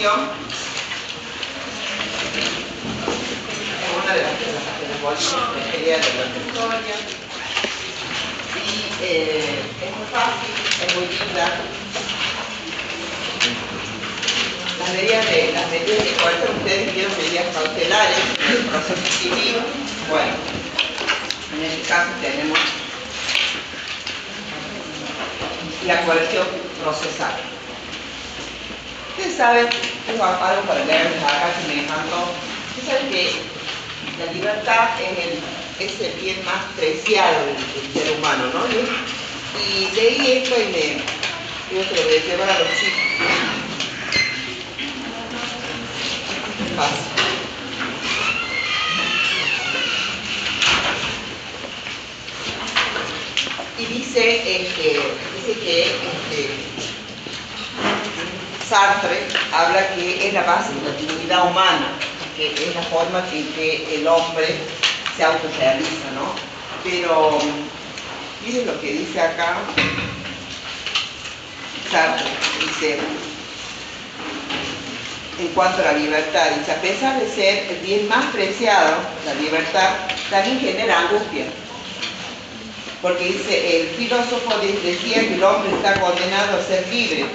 coerción es una de las bolsas de la historia. Y es muy fácil, es muy linda. Las medidas de coerción, ustedes vieron medidas cautelares en el proceso civil. Bueno, en este caso tenemos la coerción procesal. Ustedes saben, tengo algo para leerles acá que me encantó. Ustedes saben que la libertad es el bien más preciado del ser humano, ¿no? Y leí esto y yo se lo voy a llevar a los chicos. Fácil. Y dice que Sartre habla que es la base de la dignidad humana, que es la forma en que el hombre se autorrealiza, ¿no? Pero miren lo que dice acá Sartre, dice, en cuanto a la libertad, dice, a pesar de ser el bien más preciado, la libertad también genera angustia. Porque dice, el filósofo decía que el hombre está condenado a ser libre,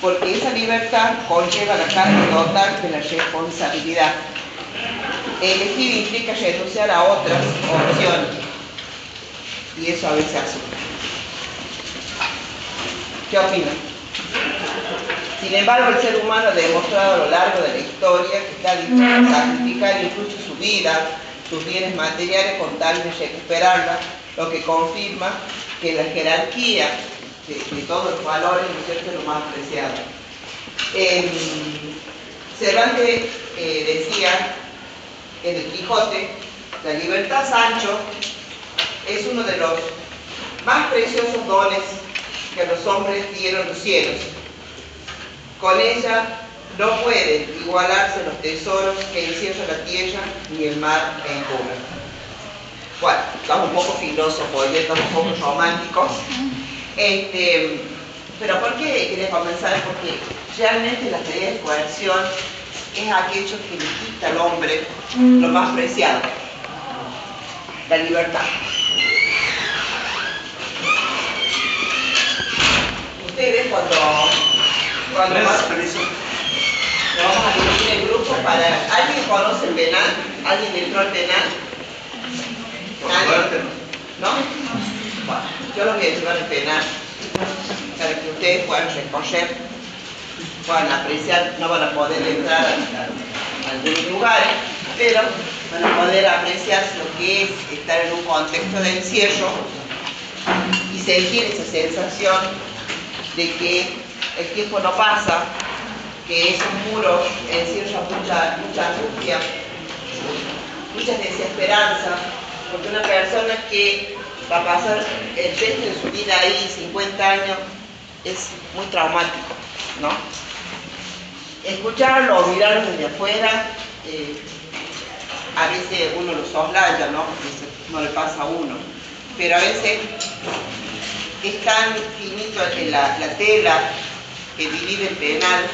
porque esa libertad conlleva la carga total de la responsabilidad. Elegir implica renunciar a otras opciones, y eso a veces asusta. ¿Qué opinan? Sin embargo, el ser humano ha demostrado a lo largo de la historia que está dispuesto a sacrificar incluso su vida, sus bienes materiales con tal de recuperarla, lo que confirma que la jerarquía de todos los valores, ¿no es cierto?, es lo más preciado. Cervantes decía en el Quijote, la libertad, Sancho, es uno de los más preciosos dones que a los hombres dieron los cielos. Con ella no pueden igualarse los tesoros que encierra la tierra ni el mar encubre. Bueno, estamos un poco filósofos, estamos un poco románticos. Pero ¿por qué quería comenzar? Porque realmente la teoría de coerción es aquello que le quita al hombre lo más preciado, la libertad. Ustedes cuando vamos a dividir el grupo para... ¿Alguien conoce el penal? ¿Alguien entró al penal? ¿Nadie? ¿No? Bueno, yo los voy a llevar al penal para que ustedes puedan recorrer, puedan apreciar. No van a poder entrar a algunos lugares, pero van a poder apreciar lo que es estar en un contexto de encierro y sentir esa sensación de que el tiempo no pasa, que esos muros encierran mucha angustia, mucha desesperanza, porque una persona que va a pasar el resto de su vida ahí, 50 años, es muy traumático, ¿no? Escucharlo o mirarlo desde afuera, a veces uno lo soslaya, ¿no? Porque no le pasa a uno, pero a veces es tan finito la tela que divide el penal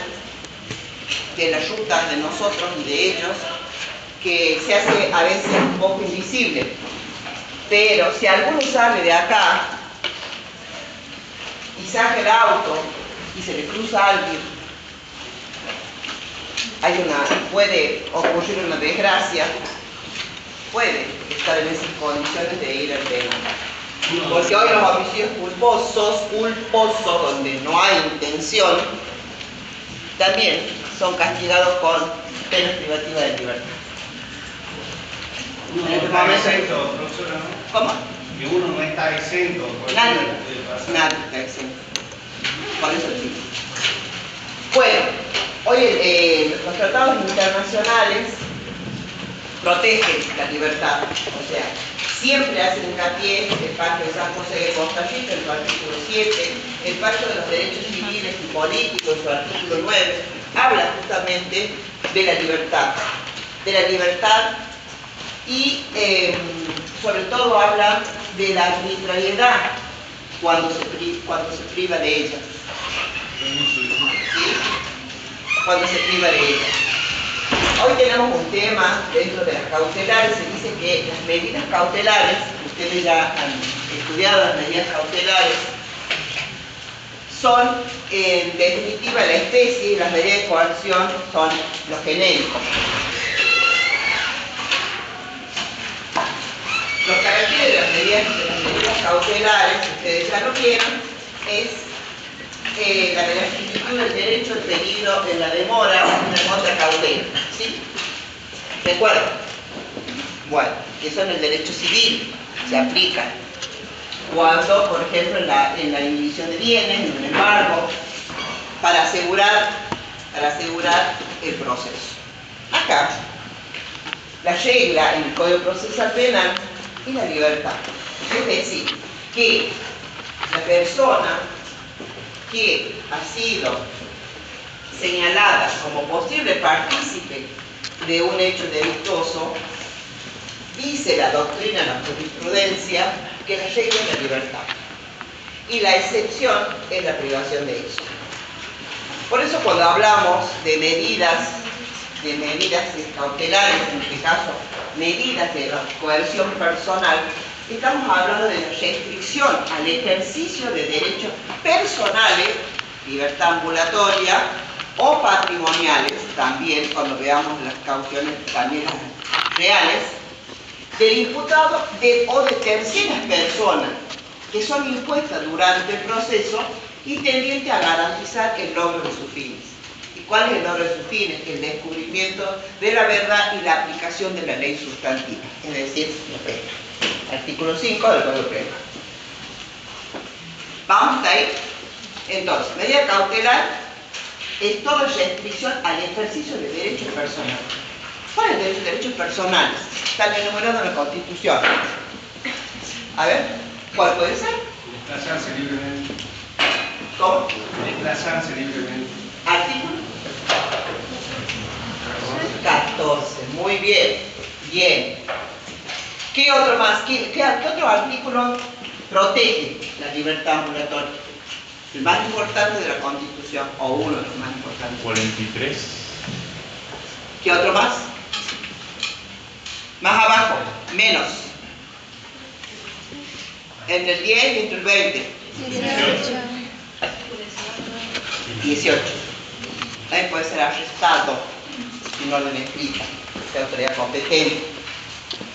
de las rutas de nosotros y de ellos, que se hace a veces un poco invisible. Pero si alguno sale de acá y saca el auto y se le cruza a alguien, puede ocurrir una desgracia, puede estar en esas condiciones de ir al penal. Porque hoy los homicidios culposos, donde no hay intención, también son castigados con penas privativas de libertad. Uno no está exento, profesora, ¿no? ¿Cómo? Que uno no está exento. Nadie está exento. Por eso digo. Bueno, hoy los tratados internacionales protegen la libertad. O sea, siempre hacen hincapié el Pacto de San José de Costa Rica, en su artículo 7, el Pacto de los Derechos Civiles y Políticos, en su artículo 9, habla justamente de la libertad. Y sobre todo habla de la arbitrariedad cuando se priva de ella. ¿Sí? cuando se priva de ella. Hoy tenemos un tema dentro de las cautelares. Se dice que las medidas cautelares, ustedes ya han estudiado las medidas cautelares, son en definitiva la especie, y las medidas de coerción son los genéricos. Los caracteres de las medidas cautelares, ustedes ya lo vieron, es la beneficio del derecho adquirido en la demora o en la contracautela. ¿Sí? ¿Recuerdan? Bueno, que eso en el derecho civil se aplica cuando, por ejemplo, en la inhibición de bienes, en un embargo, para asegurar el proceso. Acá, la regla en el Código Procesal Penal es la libertad. Es decir, que la persona que ha sido señalada como posible partícipe de un hecho delictuoso, dice la doctrina, la jurisprudencia, que la regla es la libertad y la excepción es la privación de eso. Por eso cuando hablamos de medidas cautelares, en este caso medidas de coerción personal, estamos hablando de la restricción al ejercicio de derechos personales, libertad ambulatoria, o patrimoniales, también cuando veamos las cauciones también reales, del imputado o de terceras personas que son impuestas durante el proceso y tendiente a garantizar el logro de sus fines. ¿Y cuál es el logro de sus fines? El descubrimiento de la verdad y la aplicación de la ley sustantiva, es decir, la pena. Artículo 5 del Código Penal. ¿Vamos hasta ahí? Entonces, medida cautelar es toda restricción al ejercicio de derechos personales. ¿Cuáles son los derechos personales? Están enumerados en la Constitución. A ver, ¿cuál puede ser? Desplazarse libremente. ¿Cómo? Desplazarse libremente. Artículo 14. Muy bien. Bien. ¿Qué otro más? ¿Qué otro artículo protege la libertad ambulatoria? El más importante de la Constitución, o uno de los más importantes. 43. ¿Qué otro más? Más abajo, menos. Entre el 10 y entre el 20. 18. También puede ser arrestado sin orden escrita, de autoridad competente.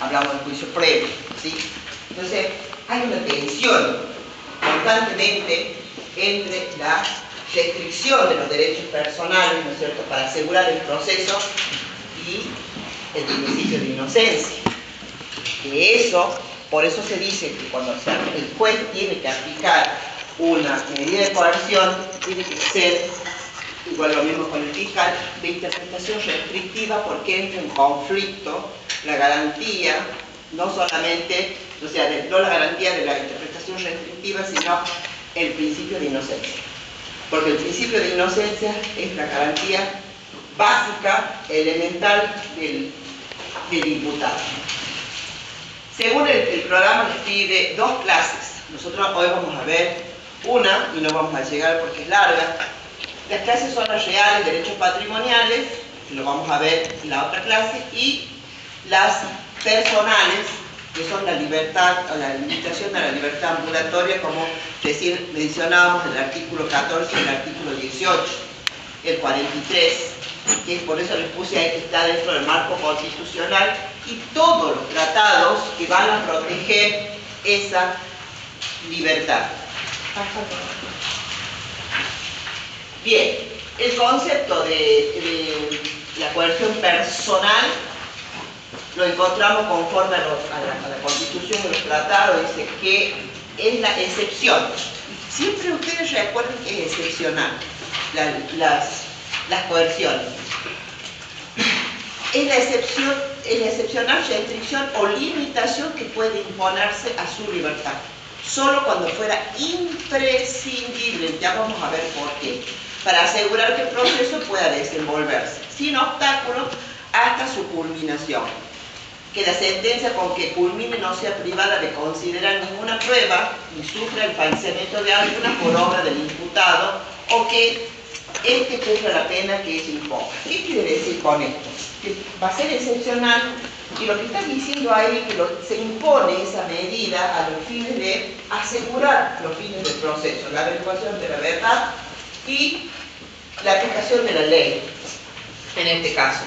Hablamos del juicio previo, ¿sí? Entonces, hay una tensión constantemente entre la restricción de los derechos personales, ¿no es cierto?, para asegurar el proceso y el principio de inocencia. Que eso, por eso se dice que cuando el juez tiene que aplicar una medida de coerción, tiene que ser, igual lo mismo con el fiscal, de interpretación restrictiva, porque entra en conflicto la garantía, no solamente, o sea, no la garantía de la interpretación restrictiva, sino el principio de inocencia. Porque el principio de inocencia es la garantía básica, elemental del imputado. Según el programa les pide 2 clases. Nosotros hoy vamos a ver una y no vamos a llegar porque es larga. Las clases son las reales, derechos patrimoniales, que lo vamos a ver en la otra clase, y las personales, que son la libertad o la limitación de la libertad ambulatoria, como recién mencionábamos el artículo 14 y el artículo 18, el 43, que por eso les puse ahí que está dentro del marco constitucional, y todos los tratados que van a proteger esa libertad. Bien, el concepto de la coerción personal lo encontramos conforme a la Constitución de los tratados, dice que es la excepción. Siempre ustedes recuerden que es excepcional las coerciones. Es la excepcional restricción o limitación que puede imponerse a su libertad, solo cuando fuera imprescindible, ya vamos a ver por qué, para asegurar que el proceso pueda desenvolverse sin obstáculos hasta su culminación. Que la sentencia con que culmine no sea privada de considerar ninguna prueba ni sufra el falsamiento de alguna por obra del imputado, o que cumpla la pena que se imponga. ¿Qué quiere decir con esto? Que va a ser excepcional y lo que está diciendo ahí es que se impone esa medida a los fines de asegurar los fines del proceso, la averiguación de la verdad y la aplicación de la ley, en este caso.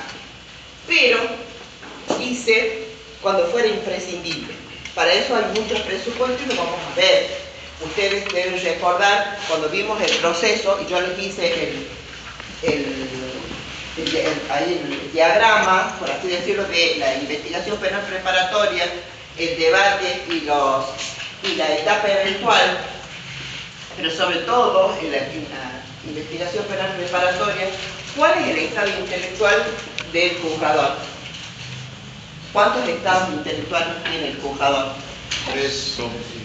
Pero dice cuando fuera imprescindible. Para eso hay muchos presupuestos y lo vamos a ver. Ustedes deben recordar cuando vimos el proceso y yo les hice el diagrama, por así decirlo, de la investigación penal preparatoria, el debate y la etapa eventual, pero sobre todo en la investigación penal preparatoria, ¿cuál es el estado intelectual del juzgador? ¿Cuántos estados intelectuales tiene el juzgador? Tres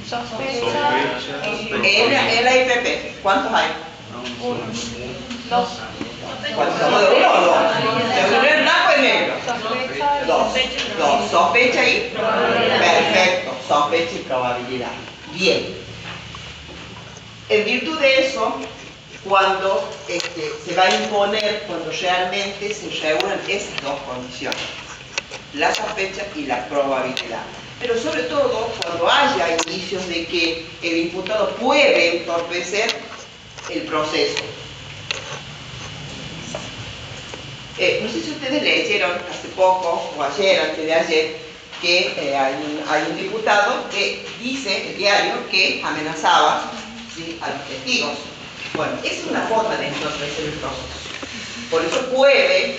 Sospecha. En la IPP, ¿cuántos hay? Uno. Dos. ¿Cuántos somos de uno o dos? ¿De blanco y negro? Sospecha. Dos. Sospecha y perfecto. Sospecha y probabilidad. Bien. En virtud de eso, cuando se va a imponer, cuando realmente se reúnan esas dos condiciones, la sospecha y la probabilidad. Pero sobre todo cuando haya indicios de que el imputado puede entorpecer el proceso. No sé si ustedes leyeron hace poco, o ayer, antes de ayer, que hay un diputado que dice, el diario, que amenazaba, ¿sí?, a los testigos. Bueno, esa es una forma de entorpecer el proceso. Por eso puede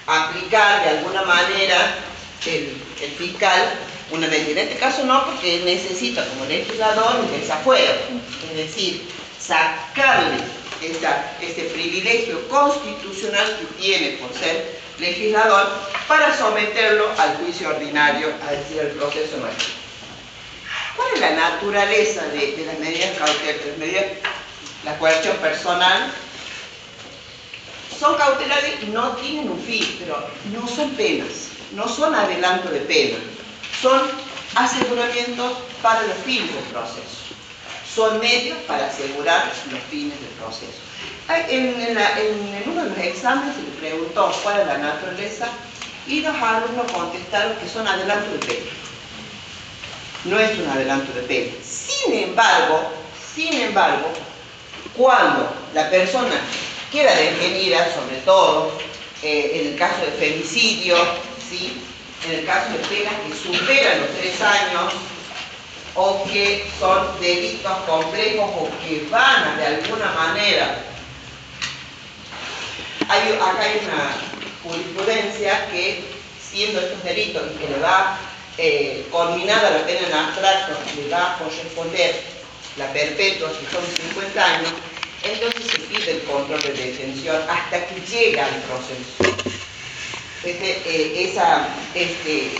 aplicar de alguna manera el fiscal una medida. En este caso no, porque él necesita como legislador un desafuero, es decir, sacarle ese privilegio constitucional que tiene por ser legislador para someterlo al juicio ordinario, a decir, el proceso nuestro. ¿Cuál es la naturaleza de las medidas cautelares? La coerción personal. Son cautelares y no tienen un fin, pero no son penas, no son adelanto de pena, son aseguramientos para los fines del proceso, son medios para asegurar los fines del proceso. En uno de los exámenes se le preguntó cuál es la naturaleza y los alumnos contestaron que son adelantos de pena. No es un adelanto de pena. Sin embargo, cuando la persona queda detenida, sobre todo en el caso de femicidio, ¿sí?, en el caso de penas que superan los 3 años o que son delitos complejos o que van a, de alguna manera, acá hay una jurisprudencia que, siendo estos delitos y que le va culminada la pena en abstracto, le va a corresponder la perpetua, si son 50 años, entonces se pide el control de detención hasta que llega al proceso.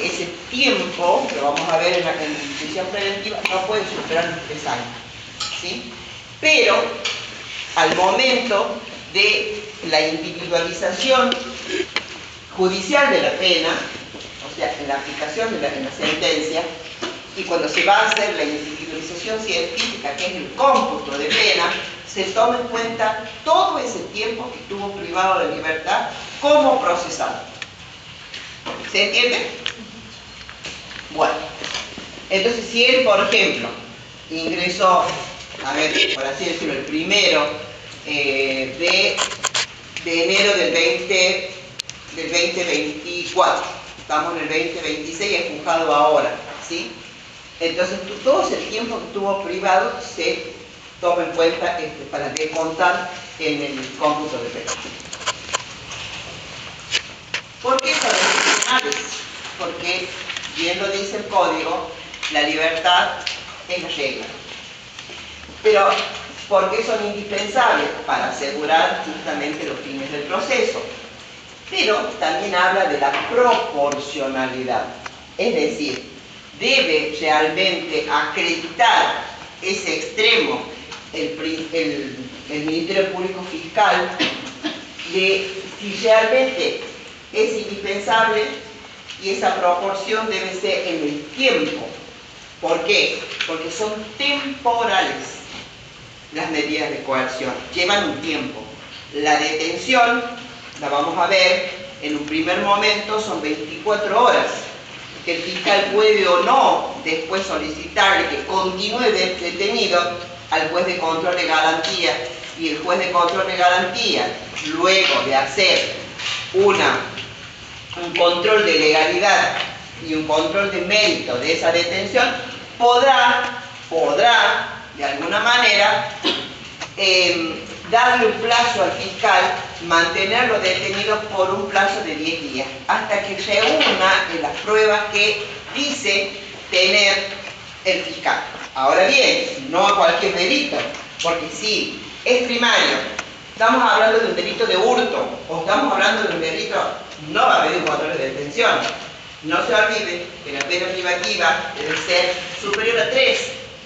Ese tiempo, que vamos a ver en la prisión preventiva, no puede superar los 3 años, ¿sí? Pero al momento de la individualización judicial de la pena, o sea, en la aplicación de la sentencia, y cuando se va a hacer la individualización científica, que es el cómputo de pena, se toma en cuenta todo ese tiempo que estuvo privado de libertad como procesado. ¿Se entiende? Bueno, entonces si él, por ejemplo, ingresó, a ver, por así decirlo, el 1 de enero del 2024, estamos en el 2026, es juzgado ahora, ¿sí? Entonces todo ese tiempo que estuvo privado se toma en cuenta para descontar en el cómputo de pena. ¿Por qué son excepcionales? Porque, bien lo dice el código, la libertad es la regla. Pero, ¿por qué son indispensables? Para asegurar justamente los fines del proceso. Pero también habla de la proporcionalidad. Es decir, debe realmente acreditar ese extremo el Ministerio Público Fiscal de si realmente es indispensable, y esa proporción debe ser en el tiempo. ¿Por qué? Porque son temporales las medidas de coerción, llevan un tiempo. La detención, la vamos a ver, en un primer momento son 24 horas, que el fiscal puede o no después solicitarle que continúe detenido al juez de control de garantía, y el juez de control de garantía, luego de hacer un control de legalidad y un control de mérito de esa detención, podrá de alguna manera darle un plazo al fiscal, mantenerlo detenido por un plazo de 10 días, hasta que reúna en las pruebas que dice tener el fiscal. Ahora bien, no a cualquier delito, porque si es primario, estamos hablando de un delito de hurto, o estamos hablando de un delito, no va a haber un control de detención. No se olvide que la pena privativa debe ser superior a 3,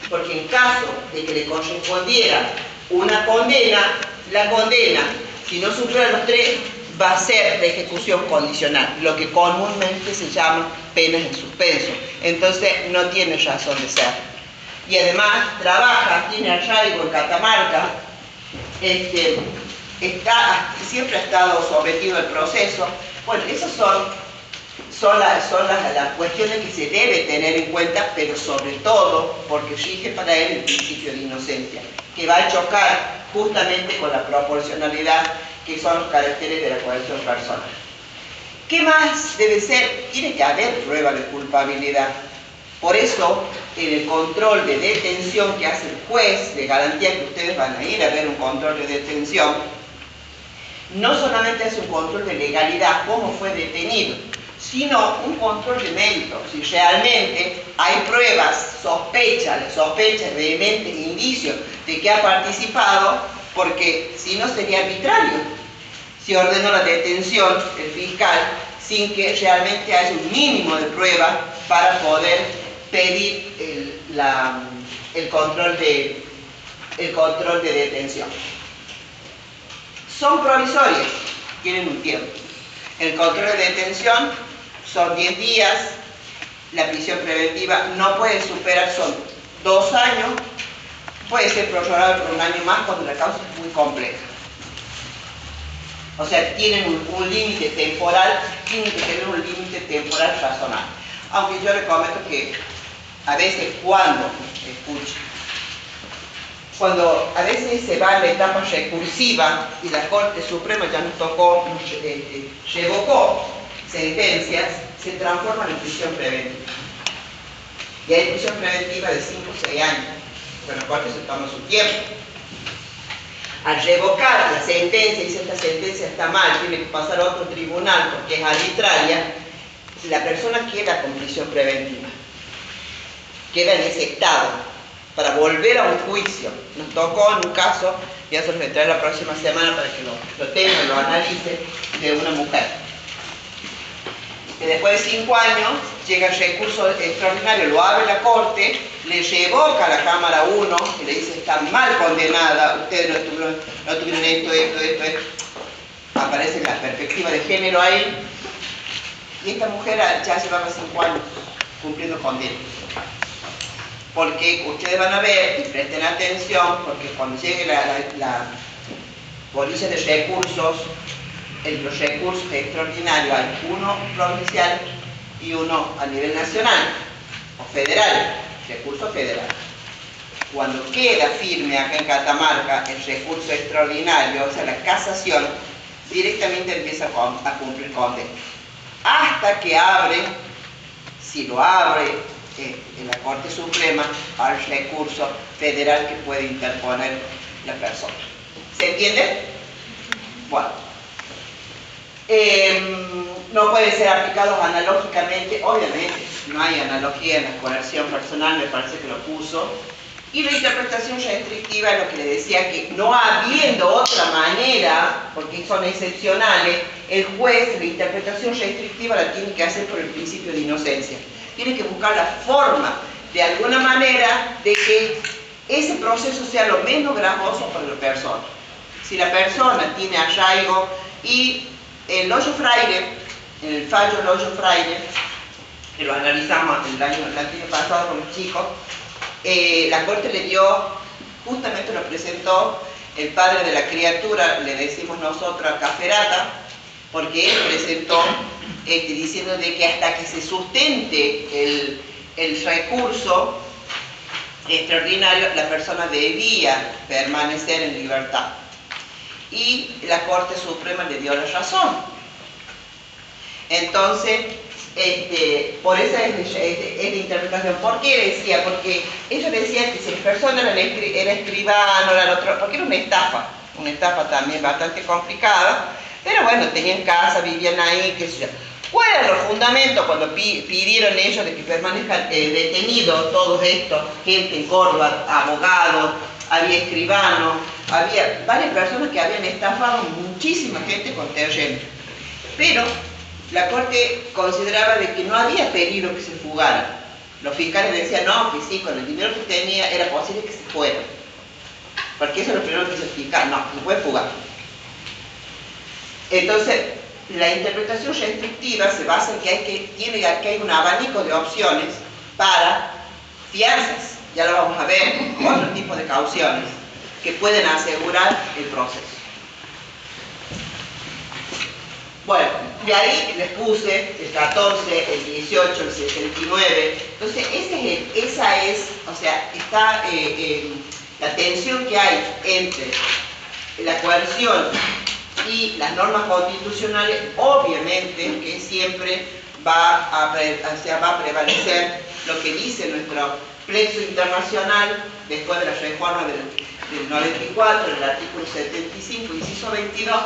porque en caso de que le correspondiera una condena, la condena, si no supera los 3, va a ser de ejecución condicional, lo que comúnmente se llama penas en suspenso. Entonces no tiene razón de ser. Y además trabaja, tiene arraigo en Catamarca, siempre ha estado sometido al proceso. Bueno, esas son las cuestiones que se debe tener en cuenta, pero sobre todo porque rige para él el principio de inocencia, que va a chocar justamente con la proporcionalidad, que son los caracteres de la coerción personal. ¿Qué más debe ser? Tiene que haber prueba de culpabilidad. Por eso, en el control de detención que hace el juez de garantía, que ustedes van a ir a ver un control de detención, no solamente es un control de legalidad, cómo fue detenido, sino un control de mérito. Si realmente hay pruebas, sospechas vehementes, indicios de que ha participado, porque si no sería arbitrario. Si ordenó la detención el fiscal sin que realmente haya un mínimo de prueba para poder pedir el control de detención. Son provisorias, tienen un tiempo. El control de detención son 10 días, la prisión preventiva no puede superar, son 2 años, puede ser prorrogado por 1 año más cuando la causa es muy compleja. O sea, tienen un límite temporal, tienen que tener un límite temporal razonable. Aunque yo les comento que a veces cuando a veces se va a la etapa recursiva y la Corte Suprema ya nos revocó sentencias, se transforman en prisión preventiva. Y hay prisión preventiva de 5 o 6 años, pero la Corte se toma su tiempo. Al revocar la sentencia, y si esta sentencia está mal, tiene que pasar a otro tribunal porque es arbitraria, la persona queda con prisión preventiva, queda en ese estado para volver a un juicio. Nos tocó en un caso, ya se los voy a traer la próxima semana para que lo tengan, lo analicen, de una mujer que después de 5 años llega el recurso extraordinario, lo abre la Corte, le revoca a la Cámara 1 y le dice: está mal condenada, ustedes no tuvieron esto. Aparece la perspectiva de género ahí, y esta mujer ya llevaba 5 años cumpliendo condena. Porque ustedes van a ver, y presten atención, porque cuando llegue la policía de recursos, los recursos extraordinarios, hay uno provincial y uno a nivel nacional o federal, recurso federal. Cuando queda firme acá en Catamarca el recurso extraordinario, o sea, la casación, directamente empieza a cumplir condena. Hasta que abre, si lo abre en la Corte Suprema, al recurso federal que puede interponer la persona. ¿Se entiende? Bueno. No pueden ser aplicados analógicamente, obviamente, no hay analogía en la coerción personal, me parece que lo puso. Y la interpretación restrictiva es lo que le decía, que no habiendo otra manera, porque son excepcionales, el juez la interpretación restrictiva la tiene que hacer por el principio de inocencia. Tiene que buscar la forma, de alguna manera, de que ese proceso sea lo menos gravoso para la persona. Si la persona tiene arraigo, y el Loyo Freire, en el fallo Loyo Freire, que lo analizamos el año pasado con los chicos, la Corte le dio, justamente lo presentó el padre de la criatura, le decimos nosotros a Caferata, porque él presentó diciendo de que hasta que se sustente el recurso extraordinario, la persona debía permanecer en libertad. Y la Corte Suprema le dio la razón. Entonces, por esa es la interpretación. ¿Por qué decía? Porque ellos decían que si la persona era escribano, era otro, porque era una estafa también bastante complicada, pero bueno, tenían casa, vivían ahí, qué sé yo. ¿Cuál era los fundamentos cuando pidieron ellos de que permanezcan detenidos todos estos, gente en Córdoba, abogados, había escribanos, había varias personas que habían estafado muchísima gente con terreno? Pero la Corte consideraba de que no había peligro que se fugaran. Los fiscales decían, no, que sí, con el dinero que tenía era posible que se fuera. Porque eso es lo primero que se explica, no puede fugar. Entonces, la interpretación restrictiva se basa en que tiene que hay un abanico de opciones para fianzas, ya lo vamos a ver, otro tipo de cauciones que pueden asegurar el proceso. Bueno, de ahí les puse el 14, el 18, el 69. Entonces, está la tensión que hay entre la coerción y las normas constitucionales, obviamente que siempre va a prevalecer lo que dice nuestro plexo internacional después de la reforma del 94, del artículo 75, inciso 22,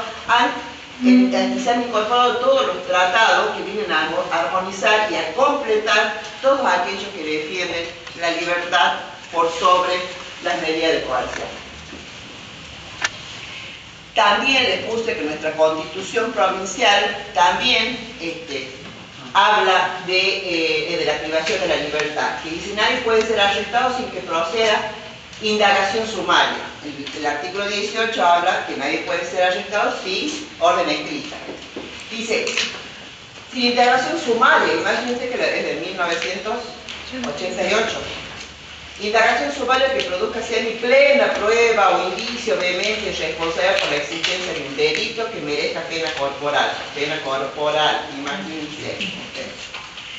se han incorporado todos los tratados que vienen a armonizar y a completar todos aquellos que defienden la libertad por sobre las medidas de coerción. También les puse que nuestra constitución provincial también habla de la privación de la libertad, que dice nadie puede ser arrestado sin que proceda indagación sumaria. El artículo 18 habla que nadie puede ser arrestado sin orden escrita. Dice, sin indagación sumaria, imagínense que es de 1988. Indagación sumaria que produzca semi plena prueba o indicio vehemente responsable por la existencia de un delito que merezca pena corporal, imagínense.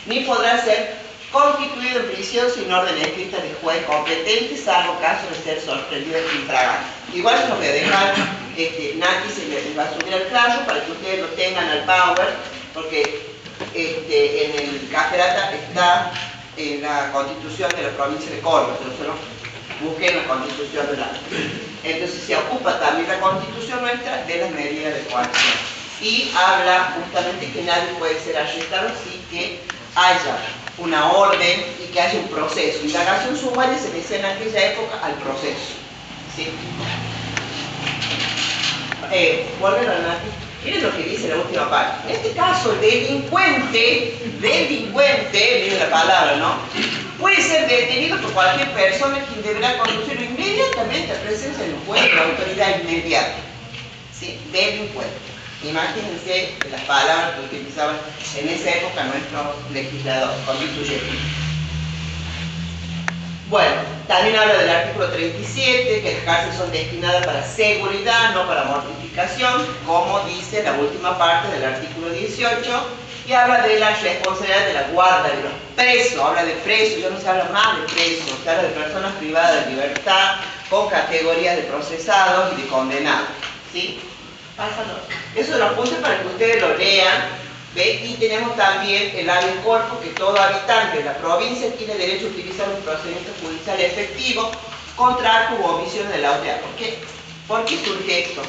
Ni podrá ser constituido en prisión sin orden escrita de juez competente, salvo caso de ser sorprendido en infragante. Igual se los voy a dejar, Nati se les va a subir al carro para que ustedes lo tengan al power, porque en el Caferata está en la Constitución de la provincia de Córdoba, nosotros busqué en la Constitución de la... Entonces se ocupa también la Constitución nuestra de las medidas de coerción y habla justamente que nadie puede ser arrestado sin que haya una orden y que haya un proceso. Indagación sumaria se decía en aquella época al proceso, ¿sí? Vuelven a Nati. Miren lo que dice la última parte. En este caso, el delincuente, miren la palabra, ¿no? Puede ser detenido por cualquier persona quien deberá conducirlo inmediatamente a presencia del juez o la autoridad inmediata. ¿Sí? Delincuente. Imagínense las palabras que utilizaban en esa época nuestros legisladores, constituyentes. Bueno, también habla del artículo 37, que las cárceles son destinadas para seguridad, no para mortificación, como dice la última parte del artículo 18, y habla de la responsabilidad de la guarda de los presos, habla de presos, ya no se habla más de presos, se habla de personas privadas de libertad, con categorías de procesados y de condenados, ¿sí? Eso lo puse para que ustedes lo lean. ¿Ve? Y tenemos también el habeas corpus, que todo habitante de la provincia tiene derecho a utilizar un procedimiento judicial efectivo contra actos u omisiones de la autoridad. ¿Por qué surge esto?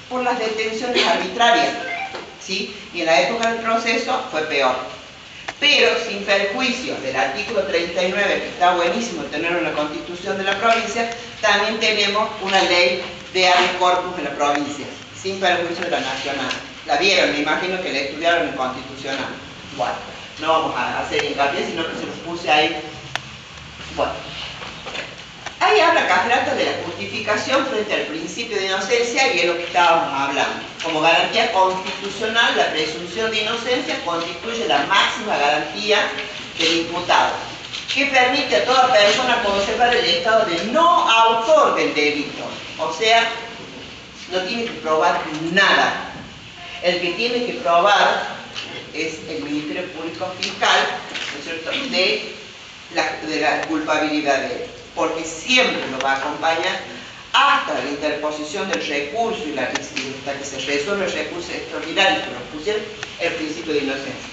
Por las detenciones arbitrarias, ¿sí? Y en la época del proceso fue peor. Pero sin perjuicio del artículo 39, que está buenísimo tenerlo en la Constitución de la provincia, también tenemos una ley de habeas corpus en la provincia, sin perjuicio de la nacional. La vieron, me imagino que la estudiaron en Constitucional. Bueno, no vamos a hacer hincapié, sino que se los puse ahí. Bueno, ahí habla Caferata de la justificación frente al principio de inocencia, y es lo que estábamos hablando. Como garantía constitucional, la presunción de inocencia constituye la máxima garantía del imputado, que permite a toda persona conservar el estado de no autor del delito. O sea, no tiene que probar nada. El que tiene que probar es el Ministerio Público Fiscal, ¿no es cierto?, de la culpabilidad de él, porque siempre lo va a acompañar hasta la interposición del recurso y hasta que se resuelve el recurso extraordinario que nos pusieron el principio de inocencia.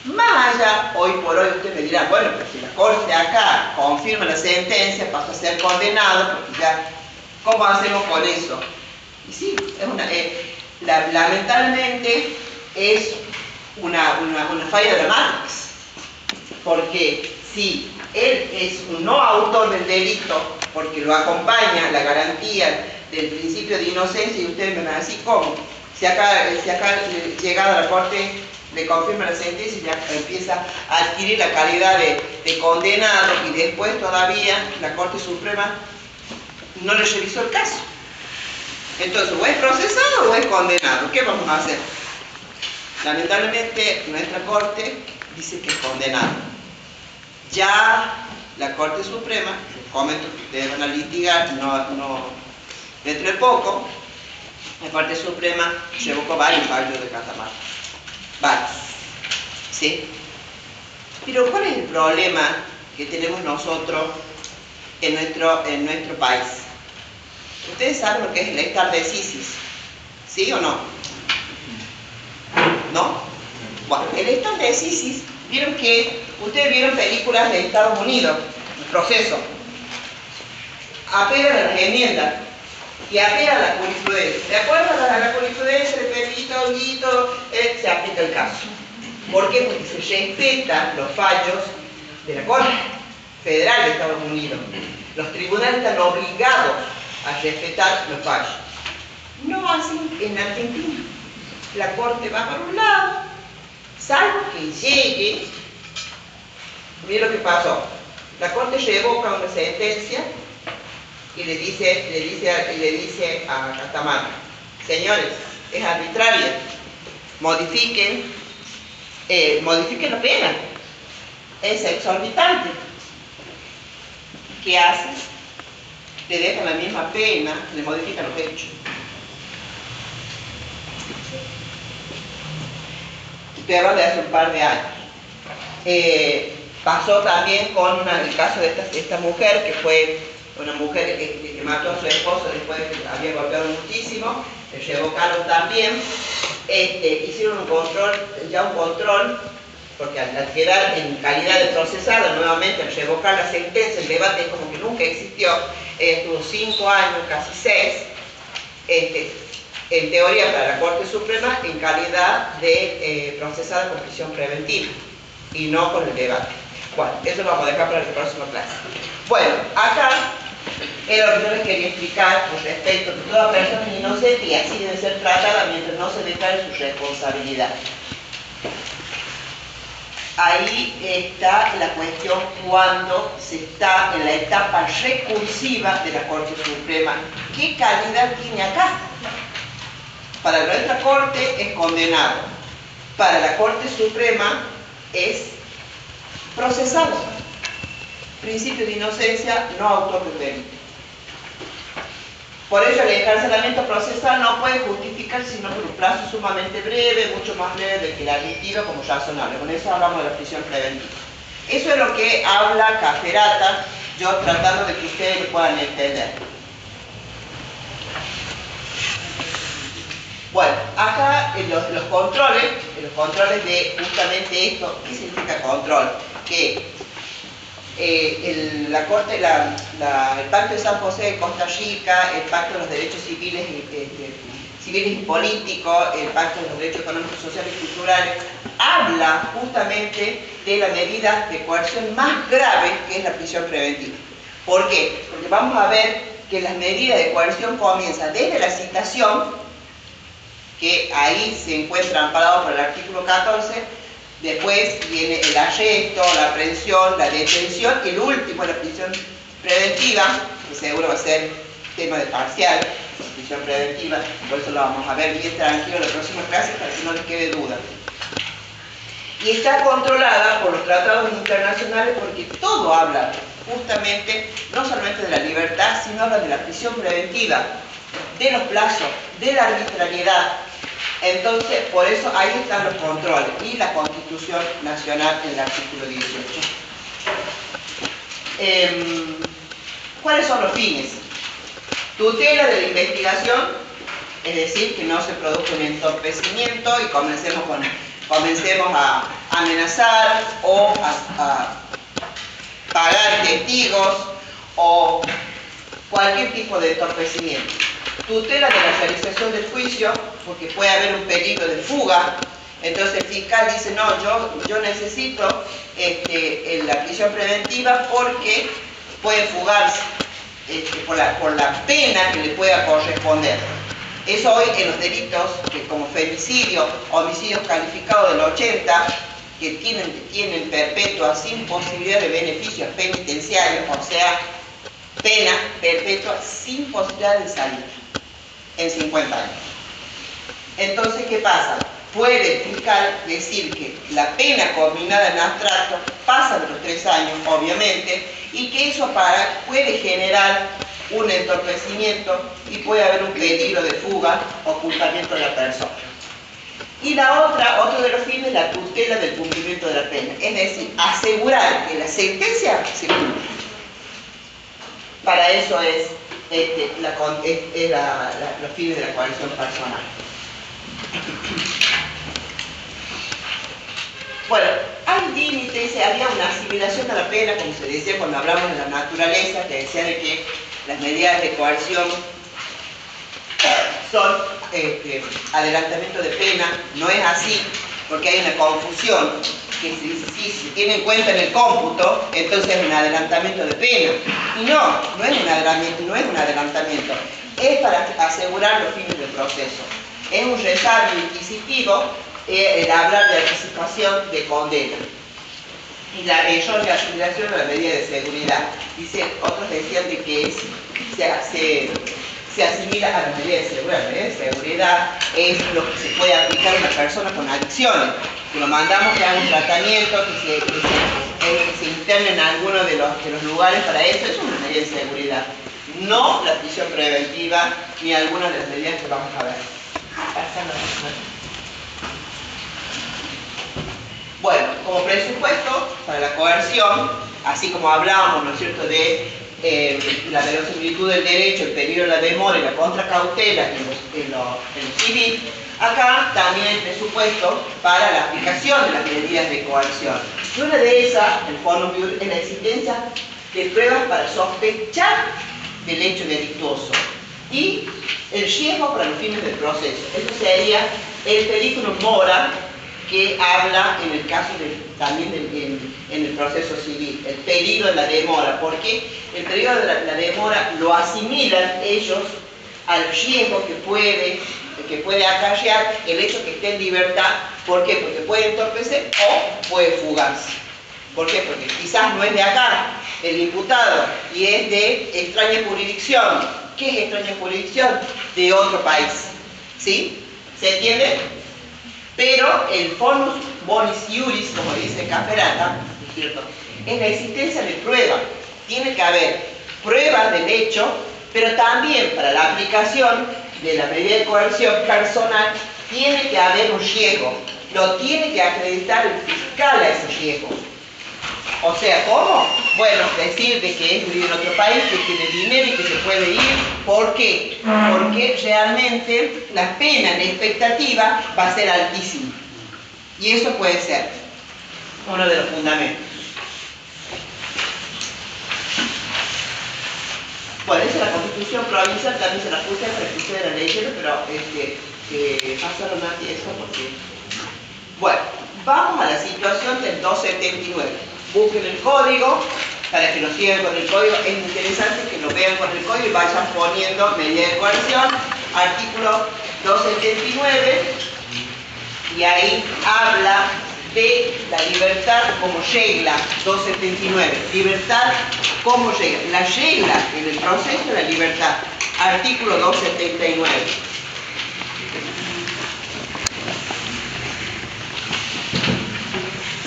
Más allá, hoy por hoy usted me dirá, bueno, pero si la Corte acá confirma la sentencia, pasa a ser condenado, porque ya, ¿cómo hacemos con eso? Y sí, lamentablemente es una falla de Matrix, porque si él es un no autor del delito, porque lo acompaña la garantía del principio de inocencia, y ustedes me van a decir, ¿cómo? Si acá llegada a la Corte le confirma la sentencia y ya empieza a adquirir la calidad de condenado, y después todavía la Corte Suprema no le revisó el caso. Entonces, o es procesado o es condenado. ¿Qué vamos a hacer? Lamentablemente, nuestra Corte dice que es condenado. Ya la Corte Suprema, les comento que ustedes van a litigar, dentro de poco, la Corte Suprema revocó varios fallos de Catamarca. Varios. ¿Sí? Pero ¿cuál es el problema que tenemos nosotros en nuestro país? Ustedes saben lo que es el estar decisis, ¿sí o no? ¿No? Bueno, el estar decisis, ustedes vieron películas de Estados Unidos, el proceso, apelan a las enmiendas y apelan a la jurisprudencia. De acuerdo a la jurisprudencia de Pepito, Guito, se aplica el caso. ¿Por qué? Porque se respetan los fallos de la Corte Federal de Estados Unidos. Los tribunales están obligados a respetar los fallos. No así en Argentina. La Corte va por un lado, salvo que llegue. Mira lo que pasó. La Corte revoca una sentencia y le dice a Catamarca, señores, es arbitraria, modifiquen la pena, es exorbitante. ¿Qué hace? Le dejan la misma pena, le modifican los hechos. Estoy hablando de hace un par de años. Pasó también con el caso de esta mujer, que fue una mujer que mató a su esposo después de que había golpeado muchísimo. Le revocaron también. Hicieron un control, porque al quedar en calidad de procesada, nuevamente al revocar la sentencia, el debate es como que nunca existió. Estuvo 5 años, casi 6, en teoría para la Corte Suprema, en calidad de procesada con prisión preventiva, y no con el debate. Bueno, eso lo vamos a dejar para la próxima clase. Bueno, acá era lo que yo les quería explicar con respecto a que toda persona es inocente y así debe ser tratada mientras no se declare su responsabilidad. Ahí está la cuestión cuando se está en la etapa recursiva de la Corte Suprema. ¿Qué calidad tiene acá? Para nuestra Corte es condenado. Para la Corte Suprema es procesado. Principio de inocencia, no autor del delito. Por eso el encarcelamiento procesal no puede justificarse sino por un plazo sumamente breve, mucho más breve del que el admitido como razonable. Con eso hablamos de la prisión preventiva. Eso es lo que habla Caferata, yo tratando de que ustedes lo puedan entender. Bueno, acá los controles de justamente esto. ¿Qué significa control? Que el Pacto de San José de Costa Rica, el Pacto de los Derechos Civiles y Políticos, el Pacto de los Derechos Económicos, Sociales y Culturales, habla justamente de la medida de coerción más grave, que es la prisión preventiva. ¿Por qué? Porque vamos a ver que las medidas de coerción comienzan desde la citación, que ahí se encuentra amparado por el artículo 14, después viene el arresto, la aprehensión, la detención, y el último, la prisión preventiva, que seguro va a ser tema de parcial, prisión preventiva, por eso lo vamos a ver bien tranquilo en la próxima clase para que no les quede duda. Y está controlada por los tratados internacionales porque todo habla justamente, no solamente de la libertad, sino habla de la prisión preventiva. de los plazos, de la arbitrariedad. Entonces, por eso ahí están los controles y la Constitución Nacional en el artículo 18. ¿Cuáles son los fines? Tutela de la investigación, es decir, que no se produzca un entorpecimiento y comencemos a amenazar o a pagar testigos o cualquier tipo de entorpecimiento. Tutela de la realización del juicio, porque puede haber un peligro de fuga. Entonces el fiscal dice, no, yo necesito la prisión preventiva porque puede fugarse por la pena que le pueda corresponder. Eso hoy en los delitos como femicidio, homicidios calificados del 80, que tienen perpetua sin posibilidad de beneficios penitenciarios, o sea, pena perpetua sin posibilidad de salir en 50 años. Entonces, ¿qué pasa? Puede el fiscal decir que la pena combinada en abstracto pasa de los 3 años, obviamente, y que eso puede generar un entorpecimiento y puede haber un peligro de fuga, ocultamiento de la persona. Y otro de los fines, la tutela del cumplimiento de la pena, es decir, asegurar que la sentencia se cumpla. Para eso es los fines de la coerción personal. Bueno, hay límites, había una asimilación a la pena, como se decía cuando hablamos de la naturaleza, que decía de que las medidas de coerción son adelantamiento de pena. No es así, porque hay una confusión, que se dice, sí, si se tiene en cuenta en el cómputo, entonces es un adelantamiento de pena. Y no es un adelantamiento, es para asegurar los fines del proceso. Es un resarcimiento inquisitivo el hablar de anticipación de condena. Y la asimilación de la medida de seguridad. Otros decían de que se asimila a la medida de seguridad. La medida de seguridad es lo que se puede aplicar a una persona con adicciones. Que lo mandamos que haga un tratamiento, que se interne en alguno de los lugares para eso. Es una medida de seguridad. No la prisión preventiva ni alguna de las medidas que vamos a ver. Bueno, como presupuesto para la coerción, así como hablábamos, ¿no es cierto?, de la verosimilitud del derecho, el peligro de la demora y la contracautela en lo civil, acá también hay presupuesto para la aplicación de las medidas de coerción. Y una de esas, el Fondo Biur, es la existencia de pruebas para sospechar del hecho delictuoso y el riesgo para los fines del proceso. Esto sería el periculum mora, que habla en el caso en el proceso civil, el peligro de la demora, porque el peligro de la demora lo asimilan ellos al riesgo que puede acarrear el hecho que esté en libertad. ¿Por qué? Porque puede entorpecer o puede fugarse. ¿Por qué? Porque quizás no es de acá el imputado y es de extraña jurisdicción. ¿Qué es extraña jurisdicción? De otro país. ¿Sí? ¿Se entiende? Pero el fonus bonis iuris, como dice Cafferata, ¿es cierto?, es la existencia de prueba. Tiene que haber prueba del hecho, pero también para la aplicación de la medida de coerción personal tiene que haber un riesgo. Lo tiene que acreditar el fiscal a ese riesgo. O sea, ¿cómo? Bueno, decir de que es vivir en otro país, que tiene dinero y que se puede ir. ¿Por qué? Porque realmente la pena en expectativa va a ser altísima. Y eso puede ser uno de los fundamentos. Bueno, esa es la Constitución provincial, también se la puse para que ustedes la leyeran, pero pasaron antes eso porque... Bueno, vamos a la situación del 279. Busquen el código para que lo sigan con el código. Es interesante que lo vean con el código y vayan poniendo medida de coerción, artículo 279, y ahí habla de la libertad como regla. 279, libertad como regla. La regla en el proceso de la libertad, artículo 279.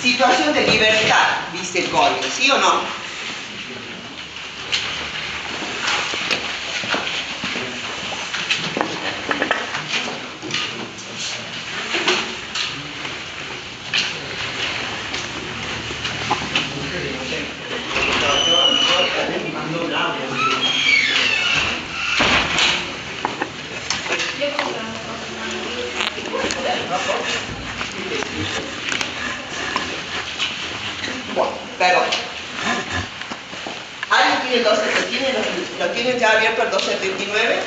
Situación de libertad, dice el código, ¿sí o no? tienen ya abierto el 279,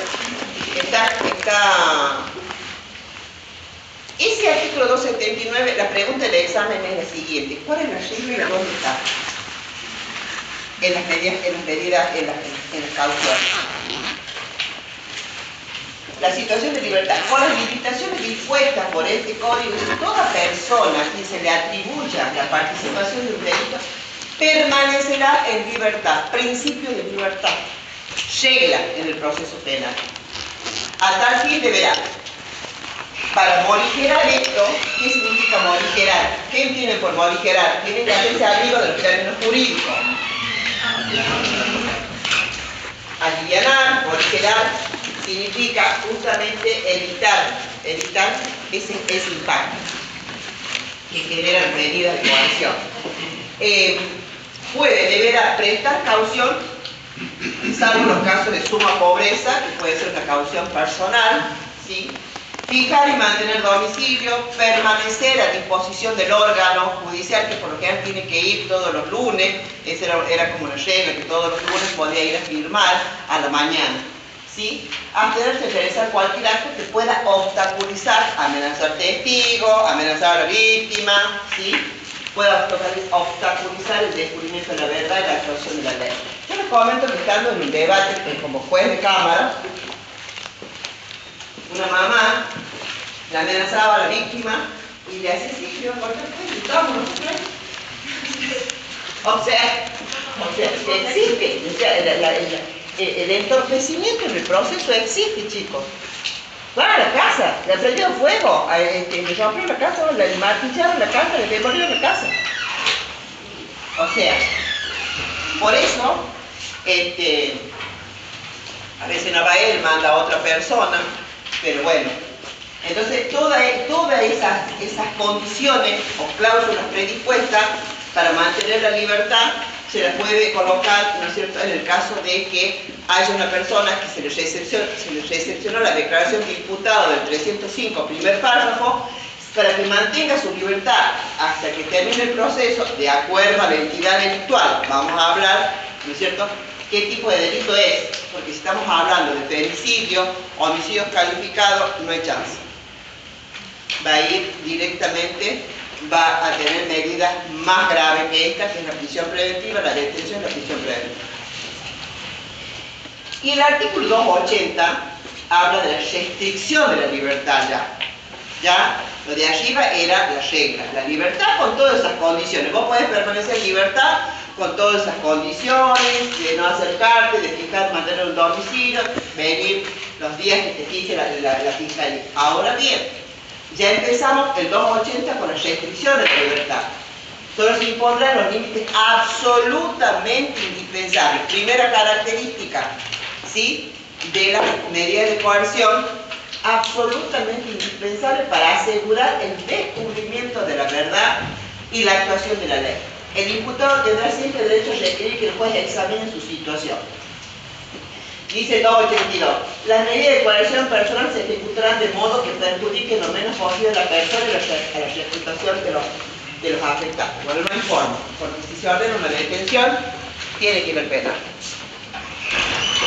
ese artículo 279, la pregunta del examen es la siguiente: ¿cuál es la regla y dónde está? En las medidas, en las cauciones. La situación de libertad. Con las limitaciones dispuestas por este código, toda persona que se le atribuya la participación de un delito permanecerá en libertad. Principio de libertad. Regla en el proceso penal. A tal fin deberá. Para morigerar esto, ¿qué significa morigerar? ¿Qué entienden por morigerar? Tienen que hacerse amigo de los términos jurídicos. Alivianar, morigerar, significa justamente evitar ese impacto que generan medidas de coerción. Deberá prestar caución, salvo los casos de suma pobreza, que puede ser una caución personal, ¿sí? Fijar y mantener domicilio, permanecer a disposición del órgano judicial, que por lo general tiene que ir todos los lunes. Esa era como una regla, que todos los lunes podía ir a firmar a la mañana, ¿sí? Abstenerse de realizar cualquier acto que pueda obstaculizar, amenazar testigos, amenazar a la víctima, ¿sí? Pueda obstaculizar el descubrimiento de la verdad y la actuación de la ley. Yo les comento que estando en un debate como juez de cámara, una mamá le amenazaba a la víctima y le hacía así, yo corté el pelo, vámonos, o sea, existe, o sea, el entorpecimiento en el proceso existe, chicos. Van a la casa, le prendieron fuego, le rompieron la casa, le martillaron la casa, le demolieron la casa. O sea, por eso, a veces no va él, manda a otra persona, pero bueno. Entonces, todas esas condiciones o cláusulas predispuestas para mantener la libertad se las puede colocar, ¿no es cierto?, en el caso de que haya una persona que se le recepcionó la declaración de imputado del 305, primer párrafo, para que mantenga su libertad hasta que termine el proceso, de acuerdo a la entidad delictual. Vamos a hablar, ¿no es cierto?, qué tipo de delito es, porque si estamos hablando de femicidio, homicidios calificados, no hay chance. Va a ir directamente, va a tener medidas más graves que esta, que es la prisión preventiva, la detención y la prisión preventiva. Y el artículo 280 habla de la restricción de la libertad ya. Lo de arriba era la regla, la libertad con todas esas condiciones. Vos podés permanecer en libertad con todas esas condiciones, de no acercarte, de fijar, mantener un domicilio, venir los días que te fije la fiscalía. Ahora bien, ya empezamos el 280 con la restricción de la libertad. Solo se impondrán los límites absolutamente indispensables. Primera característica, ¿sí?, de las medidas de coerción, absolutamente indispensable para asegurar el descubrimiento de la verdad y la actuación de la ley. El imputado tendrá siempre derecho a requerir que el juez examine su situación. Dice el 282, las medidas de coerción personal se ejecutarán de modo que perjudiquen lo menos posible a la persona y a la reputación de los afectados. Bueno, no informa, porque si se ordena una detención, tiene que ir al penal.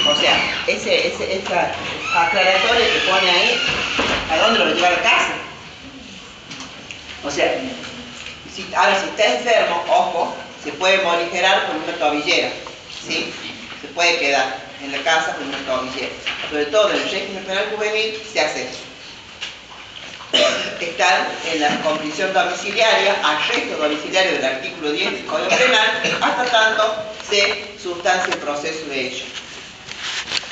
O sea, esta aclaratoria que pone ahí, ¿a dónde lo va a llevar a casa? O sea, ahora si está enfermo, ojo, se puede morigerar con una tobillera, ¿sí? Se puede quedar en la casa con una tobillera. Sobre todo en el régimen penal juvenil se hace eso. Están en la prisión domiciliaria, arresto domiciliario del artículo 10 del Código Penal, hasta tanto se sustancie el proceso de ello.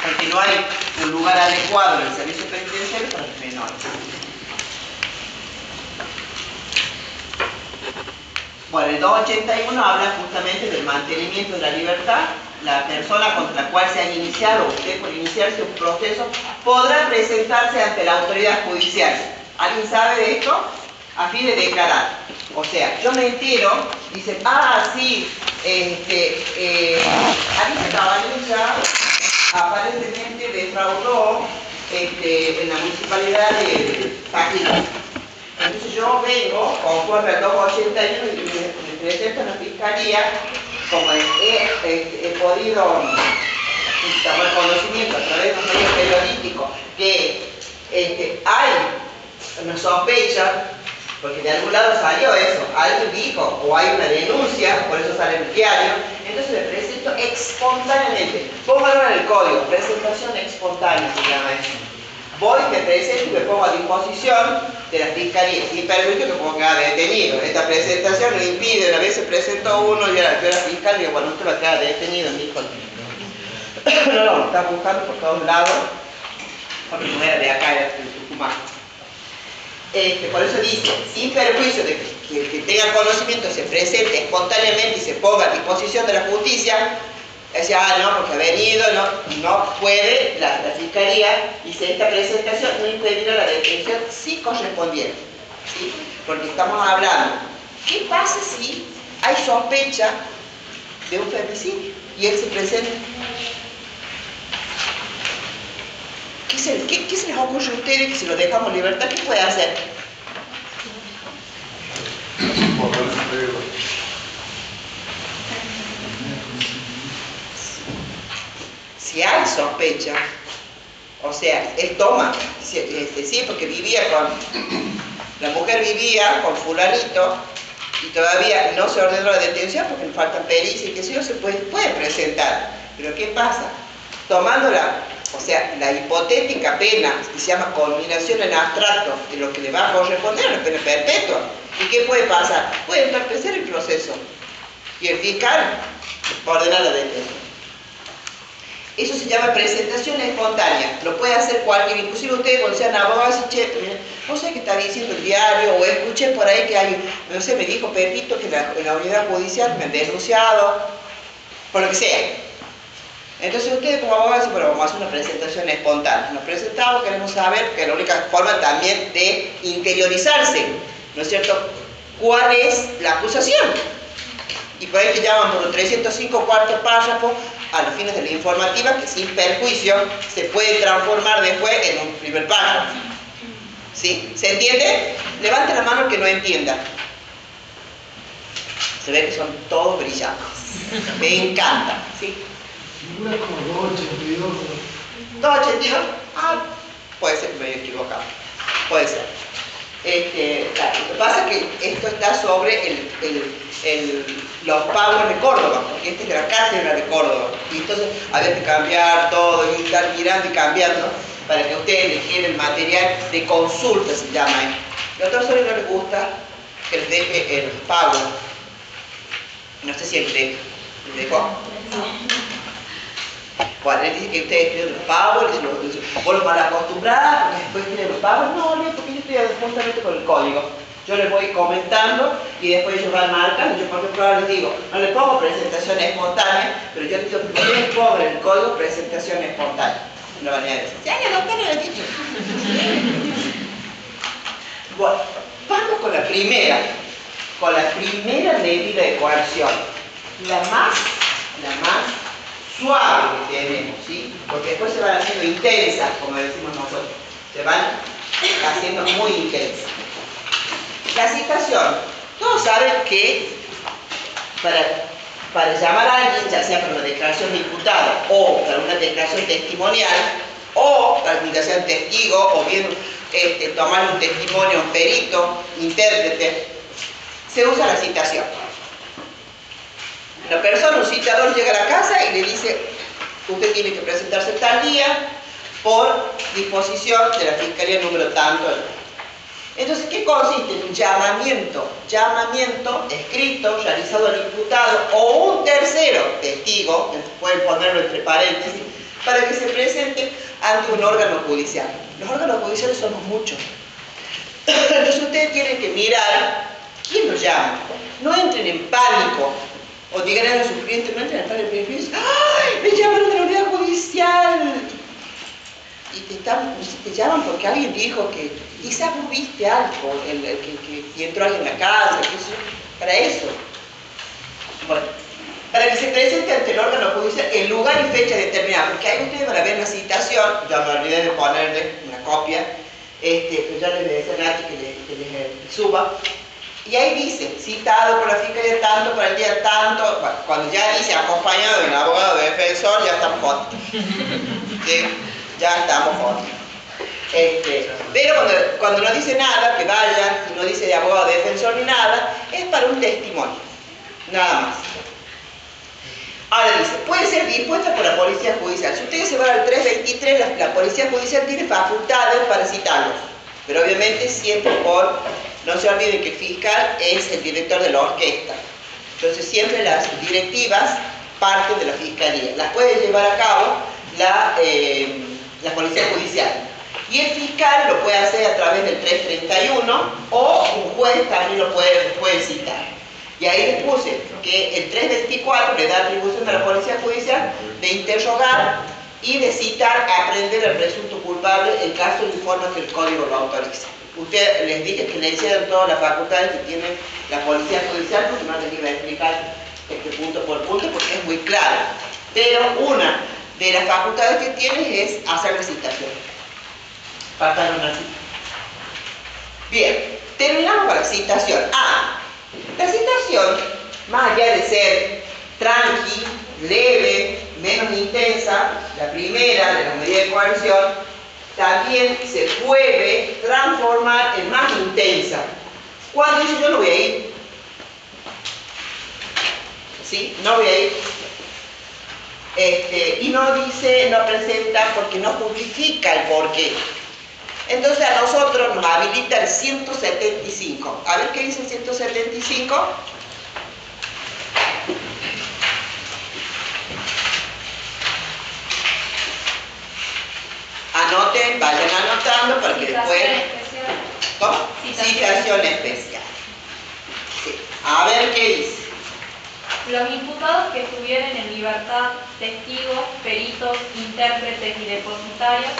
Porque no hay un lugar adecuado en el servicio penitenciario para los menores. Bueno, el 281 habla justamente del mantenimiento de la libertad. La persona contra la cual se haya iniciado o esté por iniciarse un proceso podrá presentarse ante la autoridad judicial. ¿Alguien sabe de esto? A fin de declarar. O sea, yo me entero, dicen, sí, Alicia Cabanilla aparentemente defraudó en la municipalidad de Paquita. Entonces yo vengo, conforme al 281, y me presento en la fiscalía, como he podido tomar conocimiento a través de un medio periodístico que hay una sospecha, porque de algún lado salió eso, alguien dijo, o hay una denuncia, por eso sale en el diario, entonces me presento espontáneamente. Póngalo en el código, presentación espontánea se llama eso. Voy, me presento y me pongo a disposición de la fiscalía, sin perjuicio que puedo quedar detenido. Esta presentación no impide, una vez se presentó uno y yo era fiscal y digo, bueno, usted va a quedar detenido, mi hijo. No, me está buscando por todos lados, porque no era de acá, era de Tucumán. Por eso dice, sin perjuicio de que tenga conocimiento, se presente espontáneamente y se ponga a disposición de la justicia, decía, no, porque ha venido, no puede la fiscalía, dice, esta presentación no impedirá la detención si correspondiera, ¿sí? Porque estamos hablando, ¿qué pasa si hay sospecha de un femicidio y él se presenta? ¿Qué se les ocurre a ustedes que si lo dejamos en libertad, qué puede hacer? Si hay sospecha, o sea, él toma, sí, porque la mujer vivía con fulanito y todavía no se ordenó la detención porque le faltan pericias y que si no se puede presentar. Pero ¿qué pasa? Tomándola. O sea, la hipotética pena, que se llama conminación en abstracto, de lo que le va a corresponder a la pena perpetua. ¿Y qué puede pasar? Puede entorpecer el proceso. Y el fiscal ordena la detención. Eso se llama presentación espontánea. Lo puede hacer cualquiera. Inclusive ustedes cuando sean abogados, che, no sé qué está diciendo el diario, o escuché por ahí que hay, no sé, me dijo Pepito que en la unidad judicial me han denunciado, por lo que sea. Entonces ustedes como abogados dicen, bueno, vamos a hacer una presentación espontánea. Nos presentamos, queremos saber, que es la única forma también de interiorizarse, ¿no es cierto?, cuál es la acusación. Y por ahí te llaman por los 305 cuartos párrafo a los fines de la informativa, que sin perjuicio se puede transformar después en un primer párrafo. ¿Sí? ¿Se entiende? Levante la mano el que no entienda. Se ve que son todos brillantes. Me encanta, ¿sí? Figura como 282. 282, puede ser que me haya equivocado, puede ser. Claro, lo que pasa es que esto está sobre los pagos de Córdoba, porque esta es la cátedra de Córdoba, y entonces había que cambiar todo y estar mirando y cambiando para que ustedes les quede el material de consulta, se llama esto. A otros solo no les gusta que les deje el pago, no sé si les dejó. Bueno, él dice que ustedes tienen los pagos, vos los van a acostumbrar, porque después tienen los pagos. No, porque yo estoy justamente con el código. Yo les voy comentando y después ellos van marcando. Yo, por ejemplo, ahora les digo, no les pongo presentación espontánea, pero yo les digo, yo les pongo en el código presentación espontánea. No van a decir, ya, doctor, lo he dicho. Bueno, vamos con la primera medida de coerción. La más suave que tenemos, ¿sí? Porque después se van haciendo intensas, como decimos nosotros. Se van haciendo muy intensas. La citación. Todos saben que para llamar a alguien, ya sea para una declaración de imputado o para una declaración testimonial, o para que sea testigo, o bien tomar un testimonio, un perito, intérprete, se usa la citación. La persona, un citador, llega a la casa y le dice, usted tiene que presentarse tal día por disposición de la Fiscalía número tanto. Entonces, ¿qué consiste? En un llamamiento escrito, realizado al imputado o un tercero testigo, pueden ponerlo entre paréntesis, para que se presente ante un órgano judicial. Los órganos judiciales somos muchos. Entonces ustedes tienen que mirar quién los llama. No entren en pánico. O digan a sus clientes, no entren en pánico y dicen, ¡ay! Me llamaron de la unidad judicial. Y te llaman porque alguien dijo que quizás vos viste algo, que entró alguien en la casa, para eso. Bueno, para que se presente ante el órgano judicial el lugar y fecha determinada, porque ahí ustedes van a ver la citación, ya me olvidé de ponerle una copia, pero ya les decía a Nati que les suba. Y ahí dice, citado por la Fiscalía tanto para el día tanto, bueno, cuando ya dice acompañado de un abogado defensor, ya estamos jodidos. ¿Sí? Ya estamos jodidos. Pero cuando no dice nada, que vayan, y no dice de abogado defensor ni nada, es para un testimonio, nada más. Ahora dice, puede ser dispuesta por la Policía Judicial. Si ustedes se van al 323, la Policía Judicial tiene facultades para citarlos, pero obviamente siempre no se olviden que el fiscal es el director de la orquesta. Entonces siempre las directivas parten de la Fiscalía. Las puede llevar a cabo la Policía Judicial. Y el fiscal lo puede hacer a través del 331 o un juez también lo puede citar. Y ahí les puse que el 324 le da atribución a la Policía Judicial de interrogar y de citar a aprender al presunto culpable en caso de informes que el Código lo autoriza. Ustedes les dije que le hicieran todas las facultades que tiene la Policía Judicial, porque no les iba a explicar punto por punto porque es muy claro. Pero una de las facultades que tiene es hacer la citación. Faltaron una cita. Bien, terminamos con la citación. La citación, más allá de ser tranqui, leve, menos intensa, la primera de la medida de coerción, también se puede transformar en más intensa. Cuando dice yo no voy a ir, ¿sí? No voy a ir. Y no dice, no presenta porque no justifica el porqué. Entonces a nosotros nos habilita el 175. A ver qué dice el 175. Anoten, vayan anotando para que después... ¿Cómo? Citación especial. Sí. A ver qué dice. Los imputados que estuvieren en libertad, testigos, peritos, intérpretes y depositarios,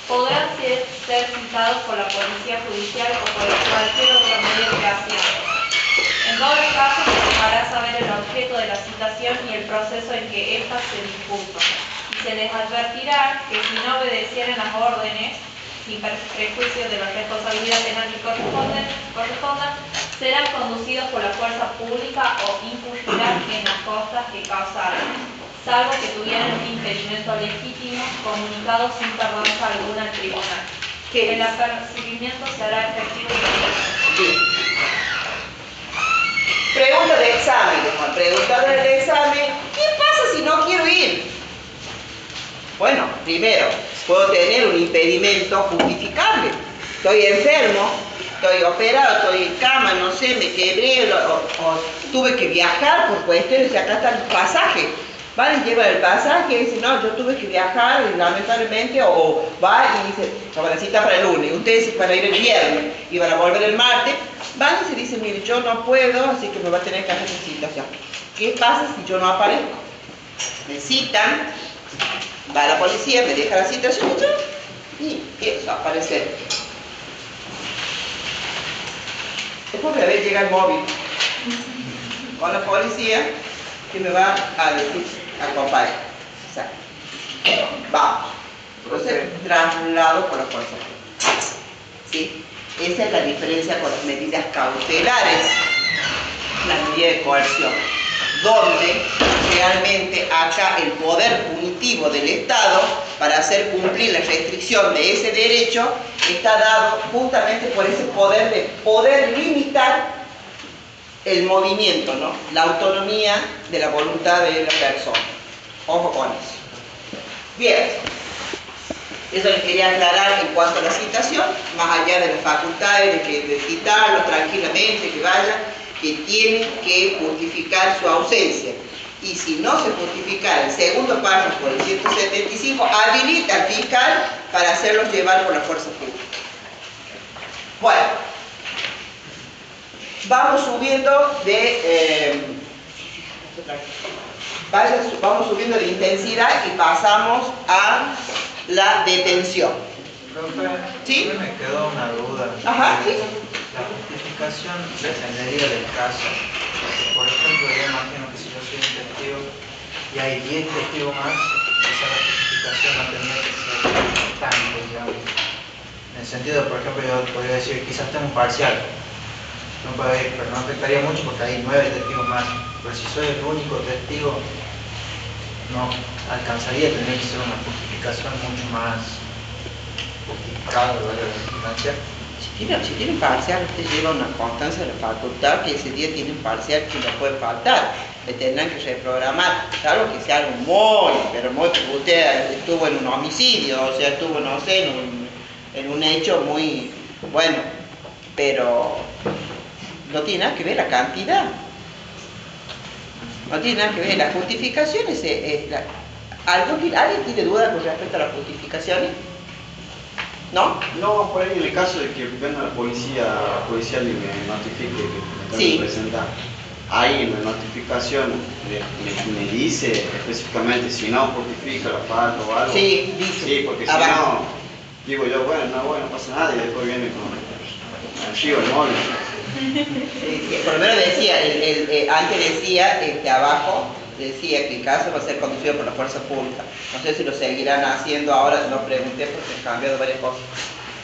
podrán ser citados por la Policía Judicial o por cualquier otro medio de acción. En todos los casos se dejará saber el objeto de la citación y el proceso en que ésta se dispuso. Y se les advertirá que si no obedecieran las órdenes, sin prejuicio de la responsabilidad penal que correspondan, serán conducidos por la fuerza pública o incurrirán en las costas que causaron, salvo que tuvieran un impedimento legítimo comunicado sin tardanza alguna al tribunal. El apercibimiento será efectivo y Bien. Pregunta de examen, Juan. Pregunta del examen, ¿qué pasa si no quiero ir? Bueno, primero, puedo tener un impedimento justificable. Estoy enfermo, estoy operado, estoy en cama, no sé, me quebré o tuve que viajar por cuestiones, acá está el pasaje. ¿Vale? Lleva el pasaje y dice, no, yo tuve que viajar lamentablemente, o va y dice, no, la cita para el lunes, ustedes van a ir el viernes y van a volver el martes, van y se dice, mire, yo no puedo, así que me va a tener que hacer su citación. ¿Qué pasa si yo no aparezco? Me citan, va la policía, me deja la citación y empiezo a aparecer. Después de ver llega el móvil con la policía que me va a decir, acompañe. O sea, vamos. Entonces, traslado por la fuerza. ¿Sí? Esa es la diferencia con las medidas cautelares, las medidas de coerción, donde realmente acá el poder punitivo del Estado para hacer cumplir la restricción de ese derecho está dado justamente por ese poder de poder limitar el movimiento, ¿no? La autonomía de la voluntad de la persona. Ojo con eso. Bien, eso les quería aclarar en cuanto a la citación, más allá de las facultades de citarlo tranquilamente, que vaya, que tienen que justificar su ausencia. Y si no se justifica el segundo párrafo del 175, habilita al fiscal para hacerlos llevar por la fuerza pública. Bueno, vamos subiendo vamos subiendo de intensidad y pasamos a la detención. Profe, ¿Sí? me quedó una duda. Ajá, sí. La justificación dependería del caso. Por ejemplo, yo imagino que si yo soy un testigo y hay 10 testigos más, esa justificación no tendría que ser tanto, digamos. En el sentido, por ejemplo, yo podría decir, quizás tengo un parcial. no puede ir, pero no afectaría mucho porque hay 9 testigos más. Pero si soy el único testigo, no alcanzaría, tendría que ser una justificación mucho más justificada de la redundancia. Si tienen parcial, usted lleva una constancia de la facultad que ese día tienen parcial que no puede faltar. Le tendrán que reprogramar, claro que sea algo muy, pero muy, usted estuvo en un homicidio, o sea, estuvo, no sé, en un hecho muy bueno, pero no tiene nada que ver la cantidad. No tiene nada que ver, las justificaciones, ¿alguien tiene duda con respecto a las justificaciones? ¿No? No, por ahí en el caso de que venga la policía y me notifique que me tengo que presentar, ahí en la notificación me dice específicamente si no justifica la falta o algo. Sí, dice. Sí, porque si no, digo yo, bueno, no pasa nada y después viene con el archivo, el móvil. Por lo menos decía, antes decía, abajo, decía que el caso va a ser conducido por la fuerza pública. No sé si lo seguirán haciendo ahora, no pregunté porque han cambiado varias cosas.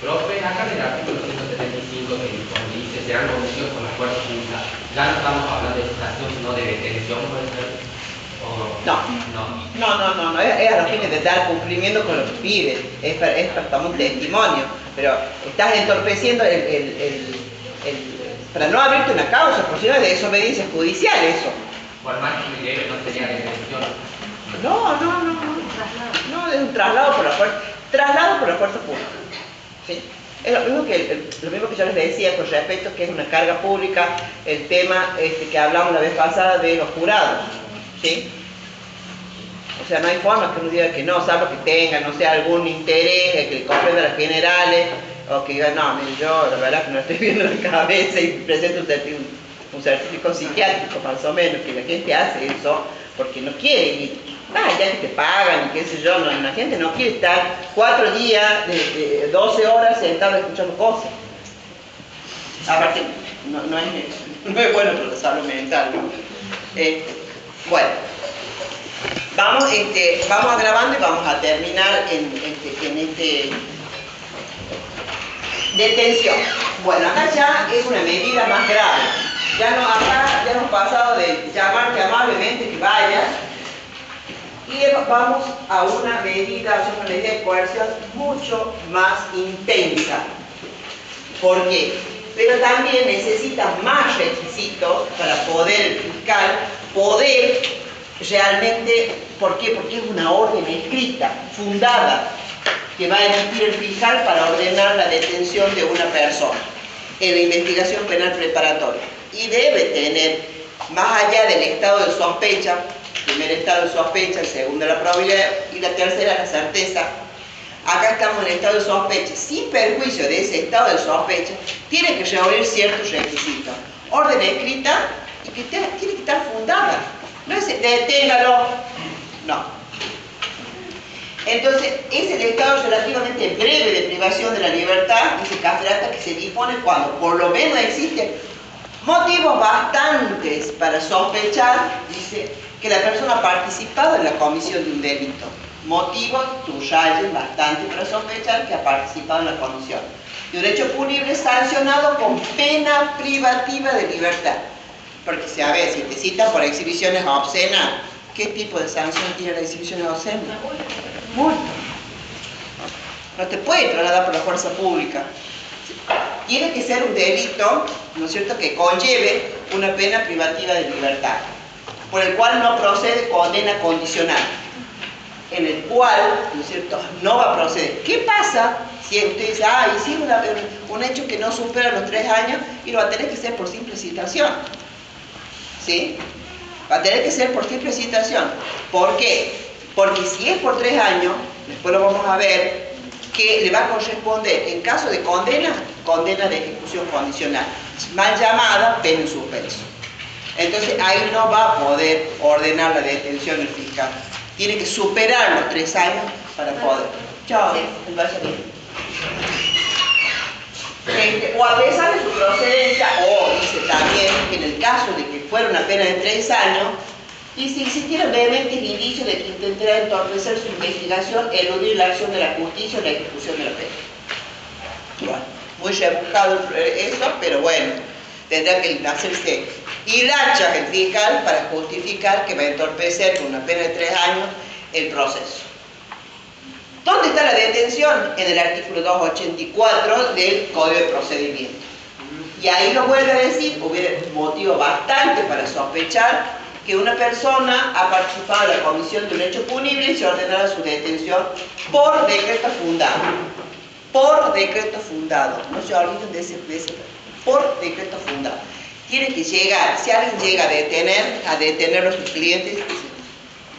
Profe, acá en el artículo 175 cuando dice serán conducidos por la fuerza pública, ya no estamos hablando de citación, sino de detención, ¿puede ser? No, es a los fines de dar cumplimiento con lo que pide, es para tomar un testimonio, pero estás entorpeciendo para no abrirte una causa, por si no es de desobediencia judicial eso. Por más que me lleve, no sería detención. No, es un traslado por la fuerza pública. ¿Sí? Es lo mismo que yo les decía con respecto a que es una carga pública, el tema que hablamos la vez pasada de los jurados. ¿Sí? O sea, no hay forma que uno diga que no, salvo que tenga, no sé, algún interés, que le comprenda a las generales, o que diga, no, mire, yo la verdad que no estoy viendo la cabeza y presento un certificado psiquiátrico más o menos, que la gente hace eso porque no quiere, y ya que te pagan y qué sé yo, la gente no quiere estar 4 días de 12 horas sentado escuchando cosas. Aparte, no es bueno para la salud mental, ¿no? Bueno, vamos grabando y vamos a terminar en detención. Bueno, acá ya es una medida más grave. Acá ya hemos pasado de llamarte amablemente que vayas y vamos a una medida de coerción mucho más intensa. ¿Por qué? Pero también necesita más requisitos para poder el fiscal poder realmente, ¿por qué? Porque es una orden escrita, fundada, que va a emitir el fiscal para ordenar la detención de una persona en la investigación penal preparatoria. Y debe tener, más allá del estado de sospecha, primer estado de sospecha, el segundo la probabilidad y la tercera la certeza. Acá estamos en estado de sospecha. Sin perjuicio de ese estado de sospecha, tiene que reunir ciertos requisitos. Orden escrita y que tiene que estar fundada. No es deténgalo, no. Entonces, es el estado relativamente breve de privación de la libertad, dice Castrata, que se dispone cuando por lo menos existen motivos bastantes para sospechar, dice, que la persona ha participado en la comisión de un delito. Motivos, subrayen bastante para sospechar que ha participado en la comisión de un hecho punible sancionado con pena privativa de libertad. Porque, si te citan por exhibiciones obscenas, ¿qué tipo de sanción tiene la exhibición obscena? Multa. No te puede trasladar por la fuerza pública. Tiene que ser un delito, ¿no es cierto?, que conlleve una pena privativa de libertad, por el cual no procede condena condicional, en el cual, ¿no es cierto?, no va a proceder. ¿Qué pasa si usted dice, hicimos un hecho que no supera los 3 años y lo va a tener que ser por simple citación? ¿Sí? Va a tener que ser por simple citación. ¿Por qué? Porque si es por 3 años, después lo vamos a ver, que le va a corresponder, en caso de condena de ejecución condicional, mal llamada pena en suspenso. Entonces ahí no va a poder ordenar la detención el fiscal. Tiene que superar los 3 años para poder. Chao, vaya bien. O a pesar de su procedencia, o dice también que en el caso de que fuera una pena de 3 años, y si existiera vehementes indicios de que intentará entorpecer su investigación, eludir la acción de la justicia o la ejecución de la pena. Bueno, muy rebuscado eso, pero bueno, tendrá que hacerse hilachas el fiscal para justificar que va a entorpecer con una pena de 3 años el proceso. ¿Dónde está la detención? En el artículo 284 del Código de Procedimiento. Y ahí lo vuelve a decir, hubiera motivo bastante para sospechar que una persona ha participado en la comisión de un hecho punible y se ordenará su detención por decreto fundado. Por decreto fundado. No se olviden de ese por decreto fundado. Tiene que llegar, si alguien llega a detener a sus clientes,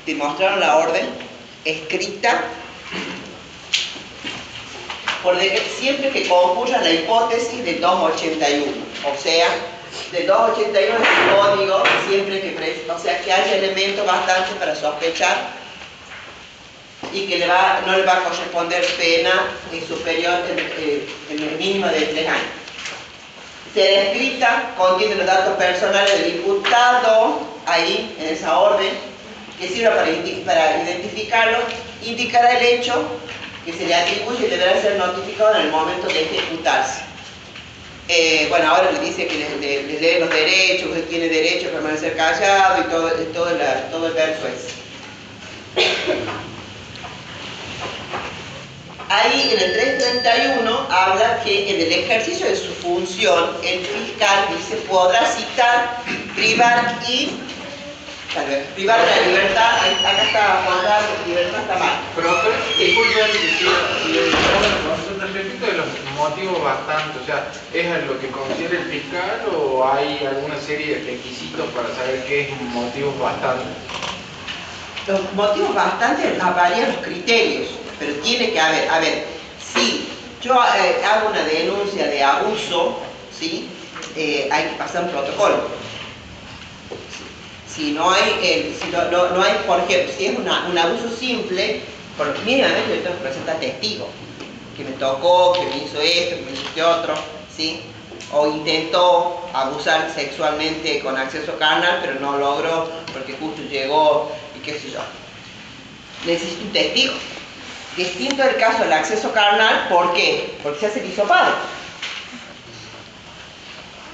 demostraron la orden escrita, siempre que concurra la hipótesis del 281, o sea, del 281 es el código, siempre que, o sea, que haya elementos bastantes para sospechar y que no le va a corresponder pena superior en el mínimo de 3 años. Será escrita, contiene los datos personales del imputado, ahí, en esa orden, que sirva para identificarlo, indicará el hecho que se le atribuye y deberá ser notificado en el momento de ejecutarse. Bueno, ahora le dice que le lee los derechos, que tiene derecho a permanecer callado y todo el verso ese. Ahí en el 331 habla que en el ejercicio de su función el fiscal dice podrá citar, privar de la libertad. Acá está Juan Carlos, libertad está mal. Profe, disculpe respecto de los motivos bastantes, o sea, ¿es lo que considera el fiscal o hay alguna serie de requisitos para saber qué es motivos bastantes? Los motivos bastantes varían los criterios, pero tiene que haber, si yo hago una denuncia de abuso, ¿sí? Hay que pasar un protocolo. Si no hay, no hay, por ejemplo, si es un abuso simple, mínimamente yo tengo que presentar testigos, que me tocó, que me hizo esto, que me hizo este otro, ¿sí? O intentó abusar sexualmente con acceso carnal, pero no logró porque justo llegó y qué sé yo. Necesito un testigo. Distinto el caso del acceso carnal, ¿por qué? Porque se hace el hisopado.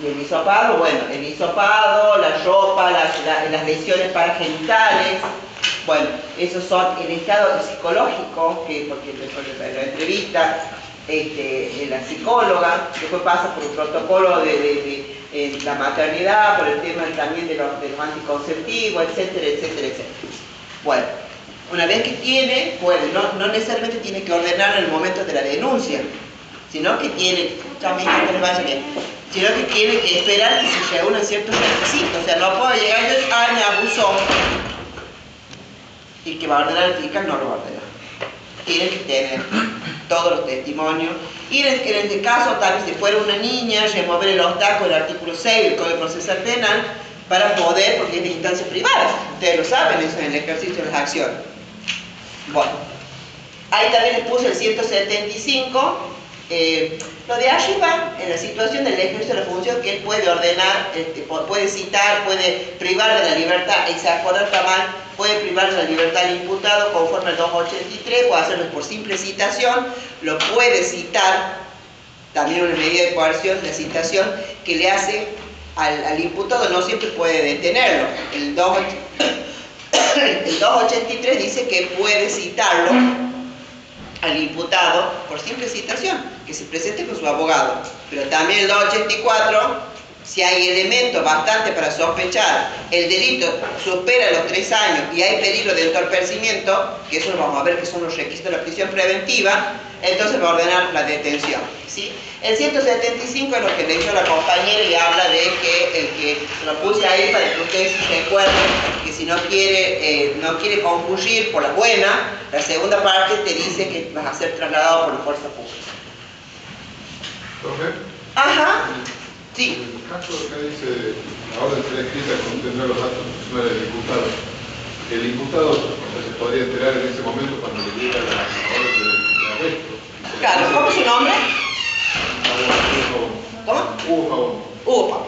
Y el hisopado, bueno, el hisopado, la ropa, las lesiones paragenitales, bueno, esos son el estado psicológico, porque la entrevista, la psicóloga, después pasa por un protocolo de la maternidad, por el tema también de los anticonceptivos, etcétera, etcétera, etcétera. Bueno, una vez que tiene, puede, no necesariamente tiene que ordenar en el momento de la denuncia, sino que tiene, sino que tiene que esperar que se reúnan ciertos requisitos. O sea, no puedo llegar yo, me abusó, y que va a ordenar el fiscal, no lo va a ordenar. Tiene que tener todos los testimonios. Y en este caso, tal vez si fuera una niña, remover el obstáculo del artículo 6 del Código Procesal Penal, para poder, porque es de instancia privada, ustedes lo saben, eso en el ejercicio de las acciones. Bueno, ahí también les puse el 175, lo de arriba, en la situación del ejercicio de la función, que él puede ordenar, puede citar, puede privar de la libertad, y se acuerda está mal, puede privar de la libertad al imputado conforme al 283, puede hacerlo por simple citación, lo puede citar, también una medida de coerción, la citación que le hace al imputado, no siempre puede detenerlo. El 283 dice que puede citarlo al imputado por simple citación, que se presente con su abogado. Pero también el 284, si hay elementos bastante para sospechar, el delito supera los 3 años y hay peligro de entorpecimiento, que eso lo vamos a ver que son los requisitos de la prisión preventiva, entonces va a ordenar la detención, ¿sí? El 175 es lo que leyó la compañera y habla de que el que lo puse ahí para que ustedes se recuerden que si no quiere concurrir por la buena, la segunda parte te dice que vas a ser trasladado por la fuerza pública. ¿Profe? Ajá, sí. En el caso que dice la orden será escrita contendrá los datos personales del imputado. El imputado se podría enterar en ese momento cuando le llega la orden de arresto. Claro, ¿cómo es su nombre? ¿Cómo? Hugo Pavón. Hugo Pavón.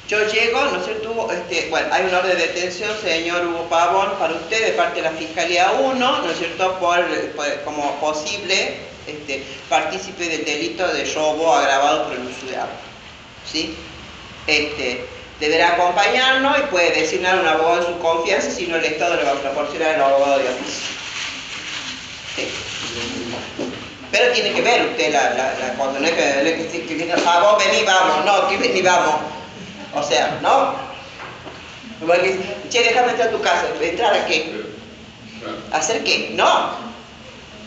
Yo llego, ¿no es cierto? Bueno, hay una orden de detención, señor Hugo Pavón, para usted de parte de la Fiscalía 1, ¿no es cierto? Como posible partícipe del delito de robo agravado por el uso de arma. ¿Sí? deberá acompañarnos y puede designar un abogado de su confianza, si no el Estado le va a proporcionar el abogado de oficio. Sí. Pero tiene que ver usted la cosa, no es que vos vení, vamos, no, que vení, vamos. O sea, ¿no? Porque, che, déjame entrar a tu casa, ¿entrar a qué? ¿Hacer qué? No.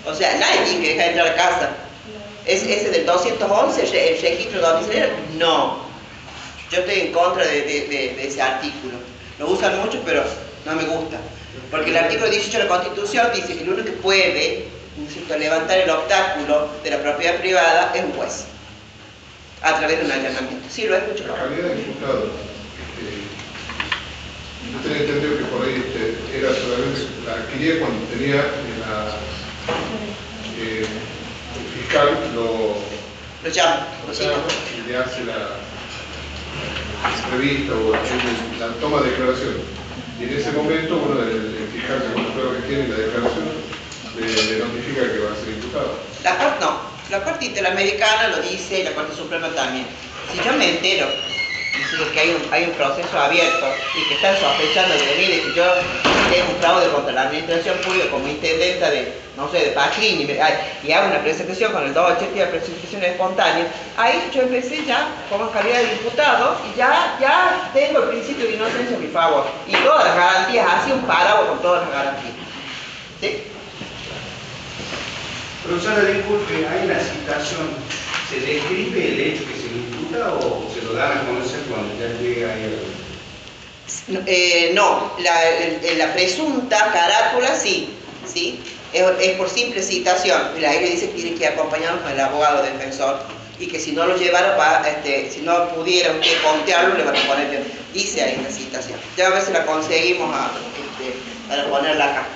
O sea, nadie tiene que dejar entrar a casa. ¿Ese del 211, el registro domiciliario? No. Yo estoy en contra de ese artículo. Lo usan mucho, pero no me gusta. Porque el artículo 18 de la Constitución dice que el único que puede, ¿no?, levantar el obstáculo de la propiedad privada es un juez, a través de un allanamiento. Sí, lo escucho. La calidad de diputado, yo tenía entendido que por ahí era solamente, la adquiría cuando tenía el fiscal lo llama, y le hace la entrevista o la toma de declaración. Y en ese momento, bueno, el fiscal, según la prueba que tiene la declaración, le notifica que va a ser imputado. La Corte no, la Corte Interamericana lo dice y la Corte Suprema también. Si yo me entero, dice que hay un proceso abierto y que están sospechando de mí, de que yo tengo un fraude contra la administración pública como intendenta de, no sé, de Pacrín, y hago una presentación con el 280 de presentación espontánea, ahí yo empecé ya como calidad de diputado y ya tengo el principio de inocencia a mi favor. Y todas las garantías, así un paraguas con todas las garantías. ¿Sí? Profesora, disculpe, hay una citación. ¿Se describe el hecho que se le imputa o se lo dan a conocer cuando ya llega ahí no, la presunta carátula sí, es por simple citación. La ley dice que tiene que acompañarnos con el abogado defensor y que si no lo llevara, si no pudiera usted contearlo, le van a poner, dice ahí la citación. Ya a ver si la conseguimos para ponerla acá.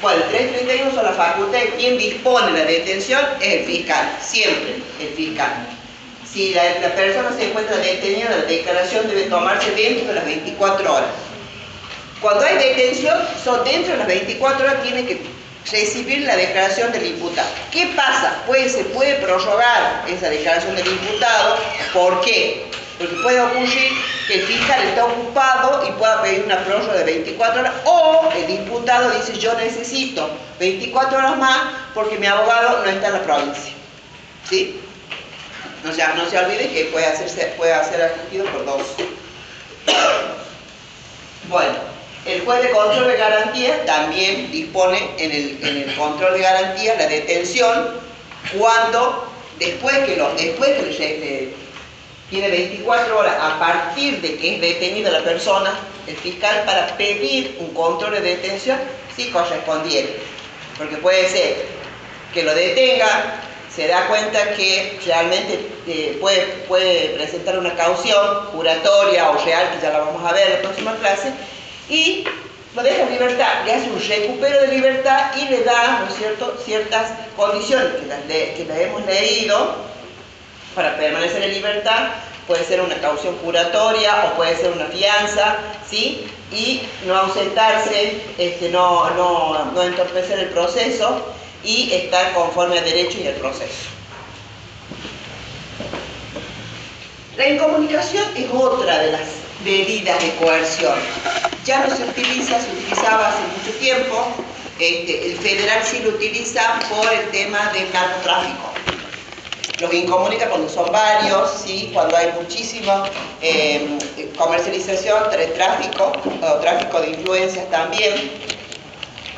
Bueno, el 331 son las facultades. Quien dispone la detención es el fiscal, siempre el fiscal. Si la persona se encuentra detenida, la declaración debe tomarse dentro de las 24 horas. Cuando hay detención, dentro de las 24 horas tiene que recibir la declaración del imputado. ¿Qué pasa? Se puede prorrogar esa declaración del imputado. ¿Por qué? Porque puede ocurrir que el fiscal está ocupado y pueda pedir una prórroga de 24 horas, o el imputado dice: yo necesito 24 horas más porque mi abogado no está en la provincia. ¿Sí? No se olvide que puede ser asistido por dos. Bueno, el juez de control de garantías también dispone en el control de garantías la detención cuando, después que tiene 24 horas a partir de que es detenida la persona, el fiscal, para pedir un control de detención si correspondiera. Porque puede ser que lo detenga, se da cuenta que realmente puede presentar una caución juratoria o real, que ya la vamos a ver en la próxima clase, y lo deja en libertad, le hace un recupero de libertad y le da, ¿no es cierto?, ciertas condiciones que las hemos leído para permanecer en libertad. Puede ser una caución juratoria o puede ser una fianza, ¿sí? Y no ausentarse, no entorpecer el proceso y estar conforme a derecho y al proceso. La incomunicación es otra de las medidas de coerción. Ya no se utilizaba hace mucho tiempo. El federal sí lo utiliza por el tema del narcotráfico. Los incomunica cuando son varios, ¿sí? Cuando hay muchísima comercialización, tráfico de influencias también.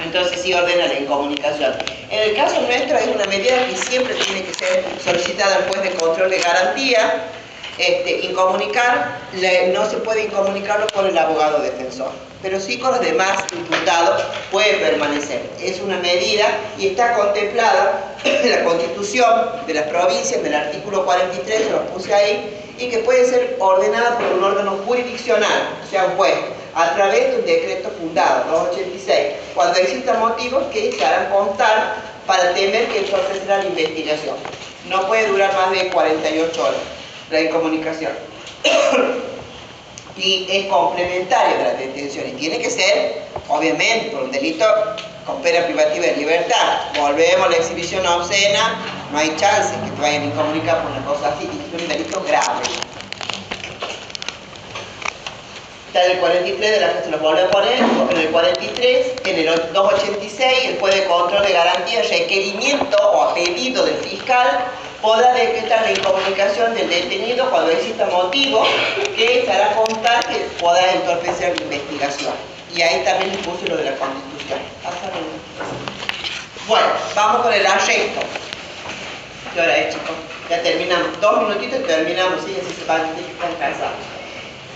Entonces sí ordena la incomunicación. En el caso nuestro es una medida que siempre tiene que ser solicitada al juez de control de garantía. Incomunicar, no se puede incomunicarlo con el abogado defensor, pero sí con los demás imputados puede permanecer. Es una medida y está contemplada en la Constitución de las provincias, en el artículo 43, se lo puse ahí, y que puede ser ordenada por un órgano jurisdiccional, o sea, un juez, a través de un decreto fundado, 286, cuando existan motivos que se harán constar para temer que entorpecerá la investigación. No puede durar más de 48 horas la incomunicación. Y es complementario de la detención y tiene que ser, obviamente, por un delito con pena privativa de libertad. Volvemos a la exhibición obscena, no hay chance que te vayan a incomunicar por una cosa así, es un delito grave. Está en el 43 de la que se los vuelve a poner, en el 43, en el 286, el juez de control de garantía, requerimiento o a pedido del fiscal, podrá decretar la incomunicación del detenido cuando exista motivo que se hará constar que pueda entorpecer la investigación. Y ahí también les puse lo de la Constitución. Bueno, vamos con el arresto. ¿Qué hora es, chicos? Ya terminamos. 2 minutitos y terminamos, sí, así se van a tener que estar cansados.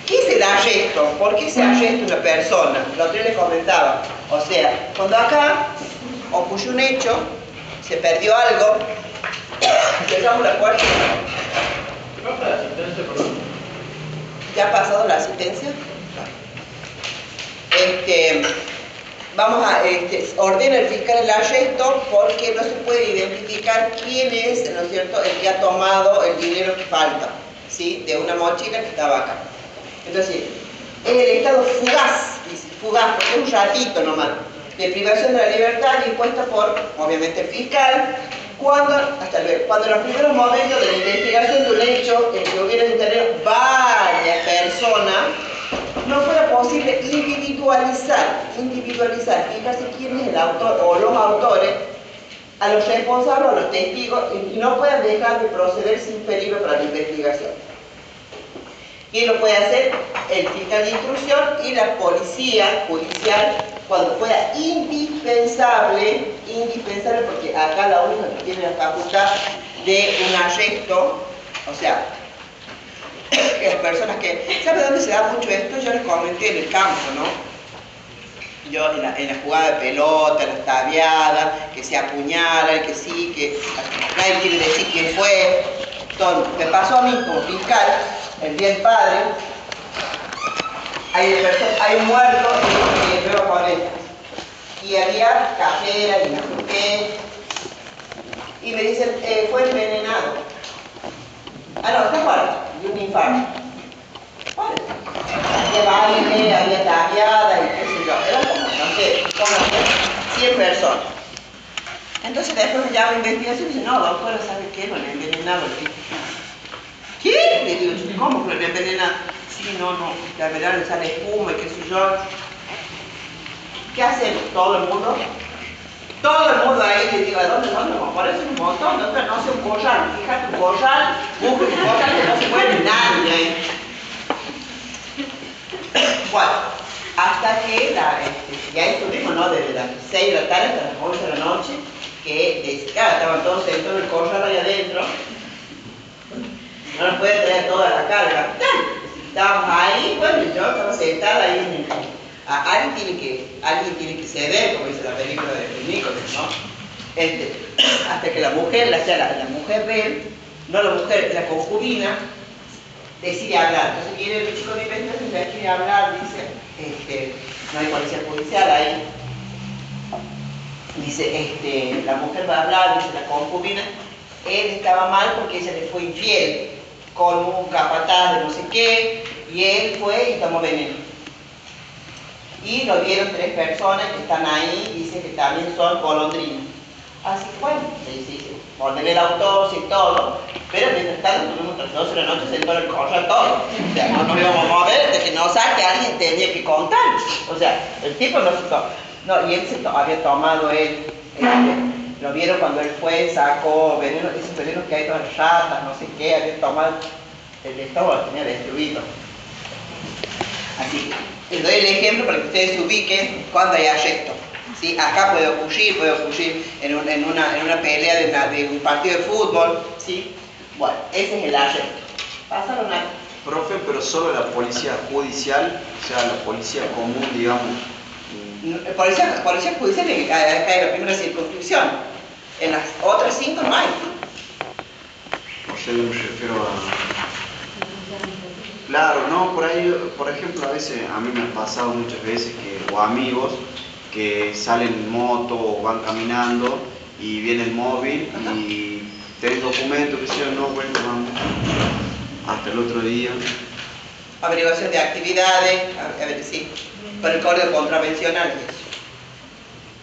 ¿Qué es el arresto? ¿Por qué se arresta una persona? Lo que les comentaba. O sea, cuando acá ocurrió un hecho, se perdió algo, cerramos la puerta. ¿Ya ha pasado la asistencia? Ordena el fiscal el arresto porque no se puede identificar quién es, ¿no es cierto?, el que ha tomado el dinero que falta, ¿sí?, de una mochila que estaba acá. Entonces, es el estado fugaz, dice, fugaz, porque es un ratito nomás, de privación de la libertad impuesta por, obviamente, el fiscal, cuando en los primeros momentos de la investigación de un hecho en que hubiera intervenido varias personas, no fuera posible individualizar, fijarse quién es el autor o los autores, a los responsables o a los testigos, y no puedan dejar de proceder sin peligro para la investigación. ¿Quién lo puede hacer? El fiscal de instrucción y la policía judicial, cuando fuera indispensable, porque acá la única que tiene la facultad de un arresto, o sea, que las personas que... ¿Sabe dónde se da mucho esto? Yo les comenté en el campo, ¿no? Yo en la jugada de pelota, en las tabiadas, que se apuñalan, que sí, que nadie quiere decir quién fue. Entonces, me pasó a mí como fiscal, el día del padre, hay un muerto y veo con él. Y había cafera y no sé qué. Y me dicen, fue envenenado. Ah, no, está muerto, de un infarto. Bueno, había baile, había tabiada y qué sé yo. Era como, no sé, 100 personas. Entonces después me llama a investigación y dice, no, doctora, ¿sabe qué? No le envenenado el tipo. ¿Qué? Le digo, ¿cómo que le envenenado? Sí, no, la verdad le sale espuma y qué sé yo. ¿Qué hacemos? ¿Todo el mundo? Todo el mundo ahí, le digo, ¿a dónde? Me parece un montón, no sé, un corral. Fíjate, un corral, busca un corral que no se mueve nadie ahí. Bueno, hasta que ya estuvimos, ¿no? Desde las 6 de la tarde hasta las 11 de la noche, que estaban todos sentados en el corral ahí adentro. No nos puede traer toda la carga. Estábamos ahí, bueno, yo estaba sentada ahí en el... Alguien tiene que ceder, como dice la película de Nicolás, ¿no? Hasta que la mujer de él, no la mujer, la concubina, decide hablar. Entonces viene el chico de investigación, ya quiere hablar, dice, no hay policía judicial ahí. Dice, la mujer va a hablar, dice la concubina, él estaba mal porque ella le fue infiel con un capataz de no sé qué, y él fue y tomó veneno. Y lo vieron 3 personas que están ahí, dice que también son golondrinas. Así que bueno, dice, volver el autopsia y todo, pero mientras tanto tuvimos hasta las 12 de la noche sentado en el corral todo. O sea, no nos íbamos a mover, de que no saque alguien tenía que contar. O sea, el tipo no se tomó. No, y él había tomado lo vieron cuando él fue, sacó veneno, esos venenos que hay todas las ratas, no sé qué, había tomado, el estómago lo tenía destruido. Así que les doy el ejemplo para que ustedes se ubiquen cuando hay arresto. ¿Sí? Acá puede ocurrir en una pelea de un partido de fútbol. ¿Sí? Bueno, ese es el arresto. Pasaron a... Profe, pero solo la policía judicial, o sea, la policía común, digamos. Policía judicial acá hay la primera circunscripción. En las otras 5 no hay. O sea, yo me refiero a... Claro, no, por ahí, por ejemplo, a veces a mí me ha pasado muchas veces o amigos que salen en moto o van caminando y viene el móvil y tienen documentos que se no vuelven hasta el otro día. Averiguación de actividades, a ver, sí, con el código contravencional y eso.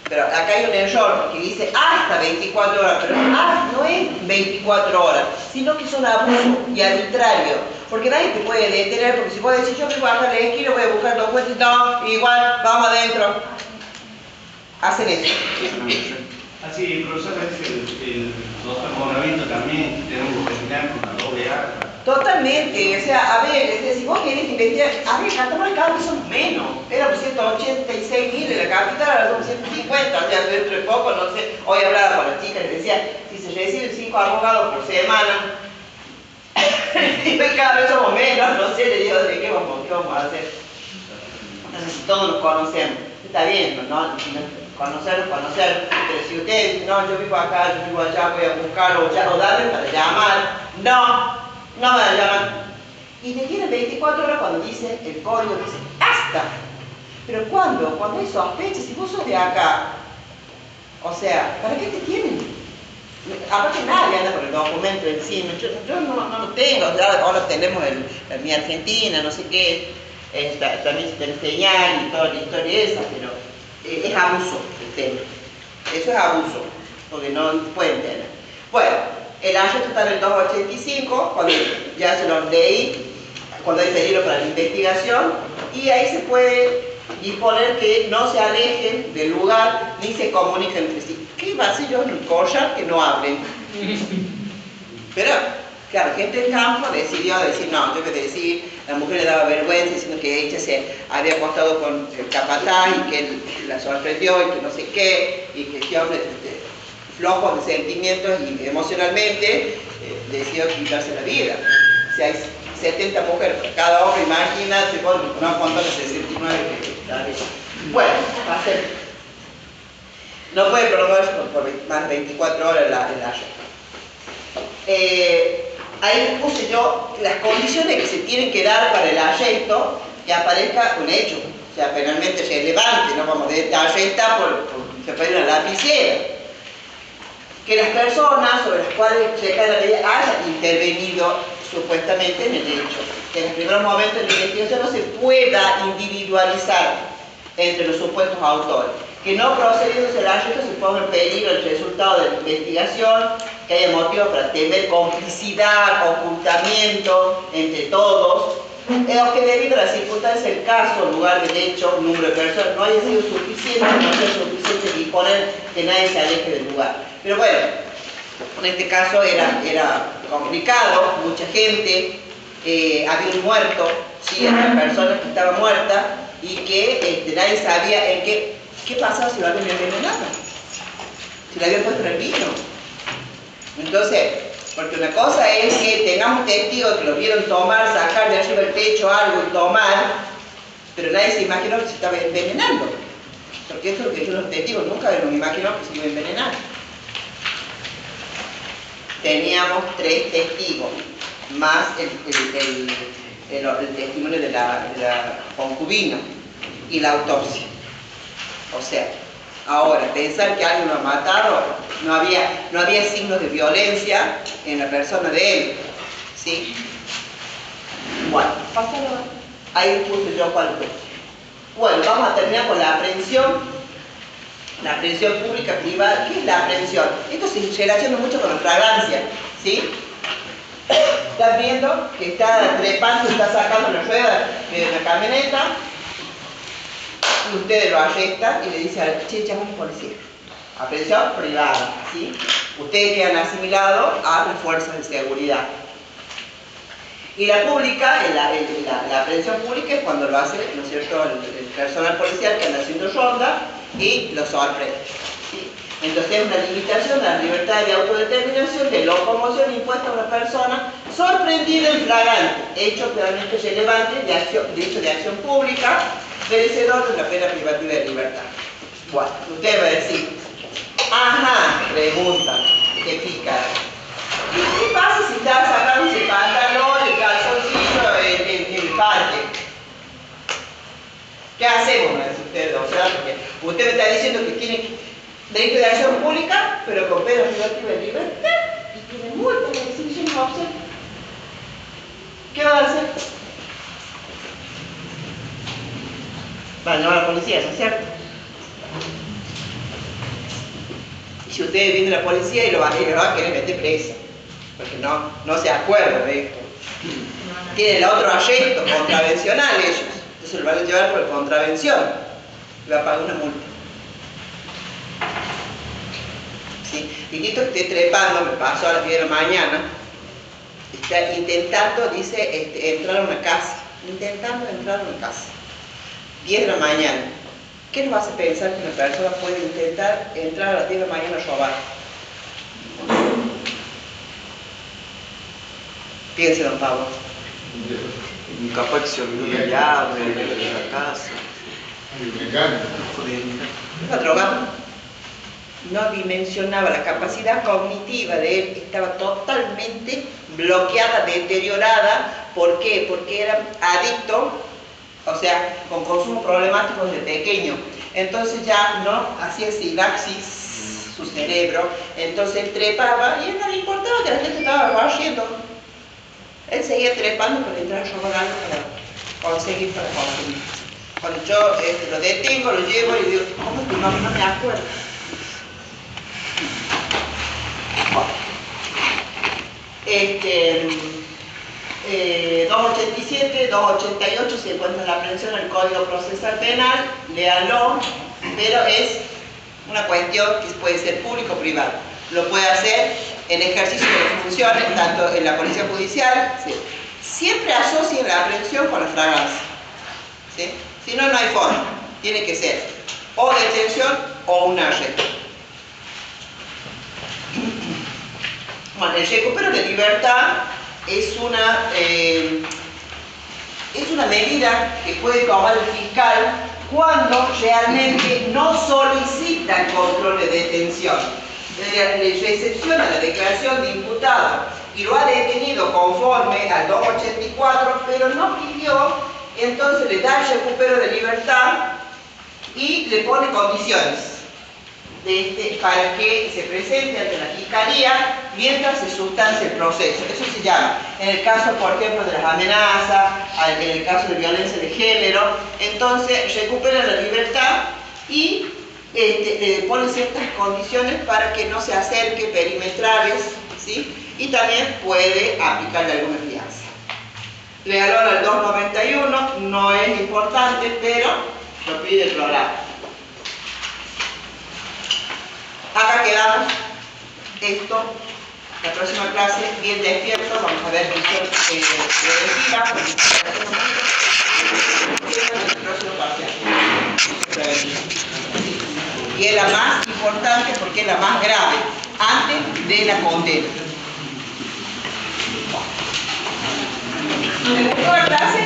Pero acá hay un error porque dice hasta 24 horas, pero no es 24 horas, sino que son abusos y arbitrarios. Porque nadie te puede detener, porque si vos decís yo vivo acá en la esquina, voy a buscar documentos, no, igual, vamos adentro. Hacen eso. Así, profesor, es el doctor Bonavito también, tenemos que terminar con la doble A. Totalmente, o sea, a ver, si vos querés investigar, a ver, Catamarca cada vez son menos, éramos 186.000 en la capital, ahora somos 150, o sea, dentro de poco, no sé, hoy hablaba con las chicas y decía, si se reciben 5 abogados por semana, y cada vez somos menos, no sé, le digo, ¿qué vamos a hacer? Entonces, todos nos conocemos, está bien, ¿no? Conocer, pero si usted dice, no, yo vivo acá, yo vivo allá, voy a buscarlo, o darle para llamar, no me van a llamar. Y te tienen 24 horas cuando dice, el código dice, hasta. Pero ¿cuándo? Cuando hay sospecha, si vos sos de acá, o sea, ¿para qué te tienen? Aparte nadie anda con el documento encima, yo no lo tengo, ya ahora tenemos mi Argentina, no sé qué, también se te señal y toda la historia esa, pero es abuso el tema. Eso es abuso, porque no pueden tener. Bueno, el arresto está en el 285, cuando ya se los leí, cuando hay peligro para la investigación, y ahí se puede disponer que no se alejen del lugar ni se comuniquen entre sí. ¿Qué va a hacer yo en el collar que no hablen? Pero, claro, gente del campo decidió decir, no, yo voy a decir, la mujer le daba vergüenza diciendo que ella se había acostado con el capataz y que él la sorprendió y que no sé qué, y que este hombre flojo de sentimientos y emocionalmente decidió quitarse la vida. Si hay 70 mujeres por cada hombre, imagínate, no contar las 69 que tal vez. Bueno, va a ser. No puede prolongarse por más de 24 horas el arresto. Ahí puse yo las condiciones que se tienen que dar para el arresto, que aparezca un hecho, o sea, penalmente relevante, no vamos a arrestar por se puede una lapicera. Que las personas sobre las cuales se cae la ley hayan intervenido supuestamente en el hecho. Que en los primeros momentos de la investigación no se pueda individualizar entre los supuestos autores. Que no procediéndose al arresto se ponga en peligro el resultado de la investigación, que haya motivos para temer complicidad, ocultamiento entre todos, o que debido a las circunstancias del caso, lugar del hecho, número de personas, no haya sido suficiente, no sea suficiente disponer que nadie se aleje del lugar. Pero bueno, en este caso era complicado, mucha gente, había un muerto, ¿sí? Una persona que estaba muerta y que nadie sabía en qué pasaba si lo habían envenenado, si lo habían puesto en el vino. Entonces, porque una cosa es que tengamos testigos que lo vieron tomar, sacar de arriba del techo algo y tomar, pero nadie se imaginó que se estaba envenenando. Porque esto es lo que dijeron los testigos, nunca nos imaginó que se iba a envenenar. Teníamos 3 testigos, más el testimonio de la concubina y la autopsia. O sea, ahora, pensar que alguien lo mataron, no había signos de violencia en la persona de él, ¿sí? Bueno, ahí puse yo cuál fue. Bueno, vamos a terminar con la aprehensión pública privada. ¿Qué es la aprehensión? Esto se relaciona mucho con la fragancia, ¿sí? Están viendo que está trepando, está sacando la rueda de la camioneta, y ustedes lo arrestan y le dicen, che, llama a un policía. Aprehensión privada, ¿sí? Ustedes quedan asimilados a las fuerzas de seguridad. Y la pública, la aprehensión pública es cuando lo hace, ¿no es cierto?, el personal policial que anda haciendo ronda y lo sorprende, ¿sí? Entonces es una limitación de la libertad de autodeterminación, de locomoción impuesta a una persona sorprendida en flagrante, hecho claramente relevante de acción pública, merecedor de una pena privativa de libertad. Bueno, usted va a decir, ajá, pregunta, qué pica. ¿Y qué pasa si está sacando ese pantalón, el calzoncillo en el parque? ¿Qué hacemos? Me dice usted, o sea, porque usted me está diciendo que tiene derecho de acción pública, pero con pena privativa de libertad, y tiene multa en la exhibición de opción. ¿Qué va a hacer? Va a llamar a la policía, ¿no es cierto? Y si ustedes vienen a la policía y lo va a querer meter preso, porque no se acuerda de esto. Tienen el otro arresto contravencional ellos, entonces lo van a llevar por contravención y va a pagar una multa. ¿Sí? Y Tito que esté trepando, me pasó a las 10 de la mañana, está intentando, dice, entrar a una casa, intentando entrar a una casa, 10 de la mañana. ¿Qué nos hace pensar que una persona puede intentar entrar a las 10 de la mañana a robar? Piense, don Pablo. Capaz que se olvidó la llave de la casa. Me engaño. Estaba drogado. No dimensionaba la capacidad cognitiva de él, estaba totalmente bloqueada, deteriorada. ¿Por qué? Porque era adicto, o sea, con consumo problemático desde pequeño. Entonces ya no hacía sinapsis su cerebro, entonces él trepaba y a él no le importaba que la gente estaba barriendo. Él seguía trepando para entrar a robar algo para conseguir para consumir. Cuando yo lo detengo, lo llevo y digo, ¿cómo es tu nombre? No me acuerdo. 287, 288 se encuentra la aprehensión del Código Procesal Penal, léanlo, pero es una cuestión que puede ser público o privado. Lo puede hacer en ejercicio de funciones, tanto en la Policía Judicial, ¿sí? Siempre asocien la aprehensión con la fragancia, ¿sí? Si no, no hay forma, tiene que ser o detención o un arresto. Bueno, el recupero de libertad es una medida que puede tomar el fiscal cuando realmente no solicita el control de detención. Le recepciona la declaración de imputado y lo ha detenido conforme al 284, pero no pidió, entonces le da el recupero de libertad y le pone condiciones para que se presente ante la fiscalía mientras se sustancia el proceso. Eso se llama, en el caso, por ejemplo, de las amenazas, en el caso de violencia de género, entonces recupera la libertad y le pone ciertas condiciones para que no se acerque, perimetrales, ¿sí? Y también puede aplicarle alguna fianza. Le valora el 291, no es importante, pero lo pide el programa. Acá quedamos. Esto, la próxima clase, bien despierto, vamos a ver visión preventiva, el próximo parcial. Y es la más importante porque es la más grave, antes de la condena. ¿Te gustó la clase?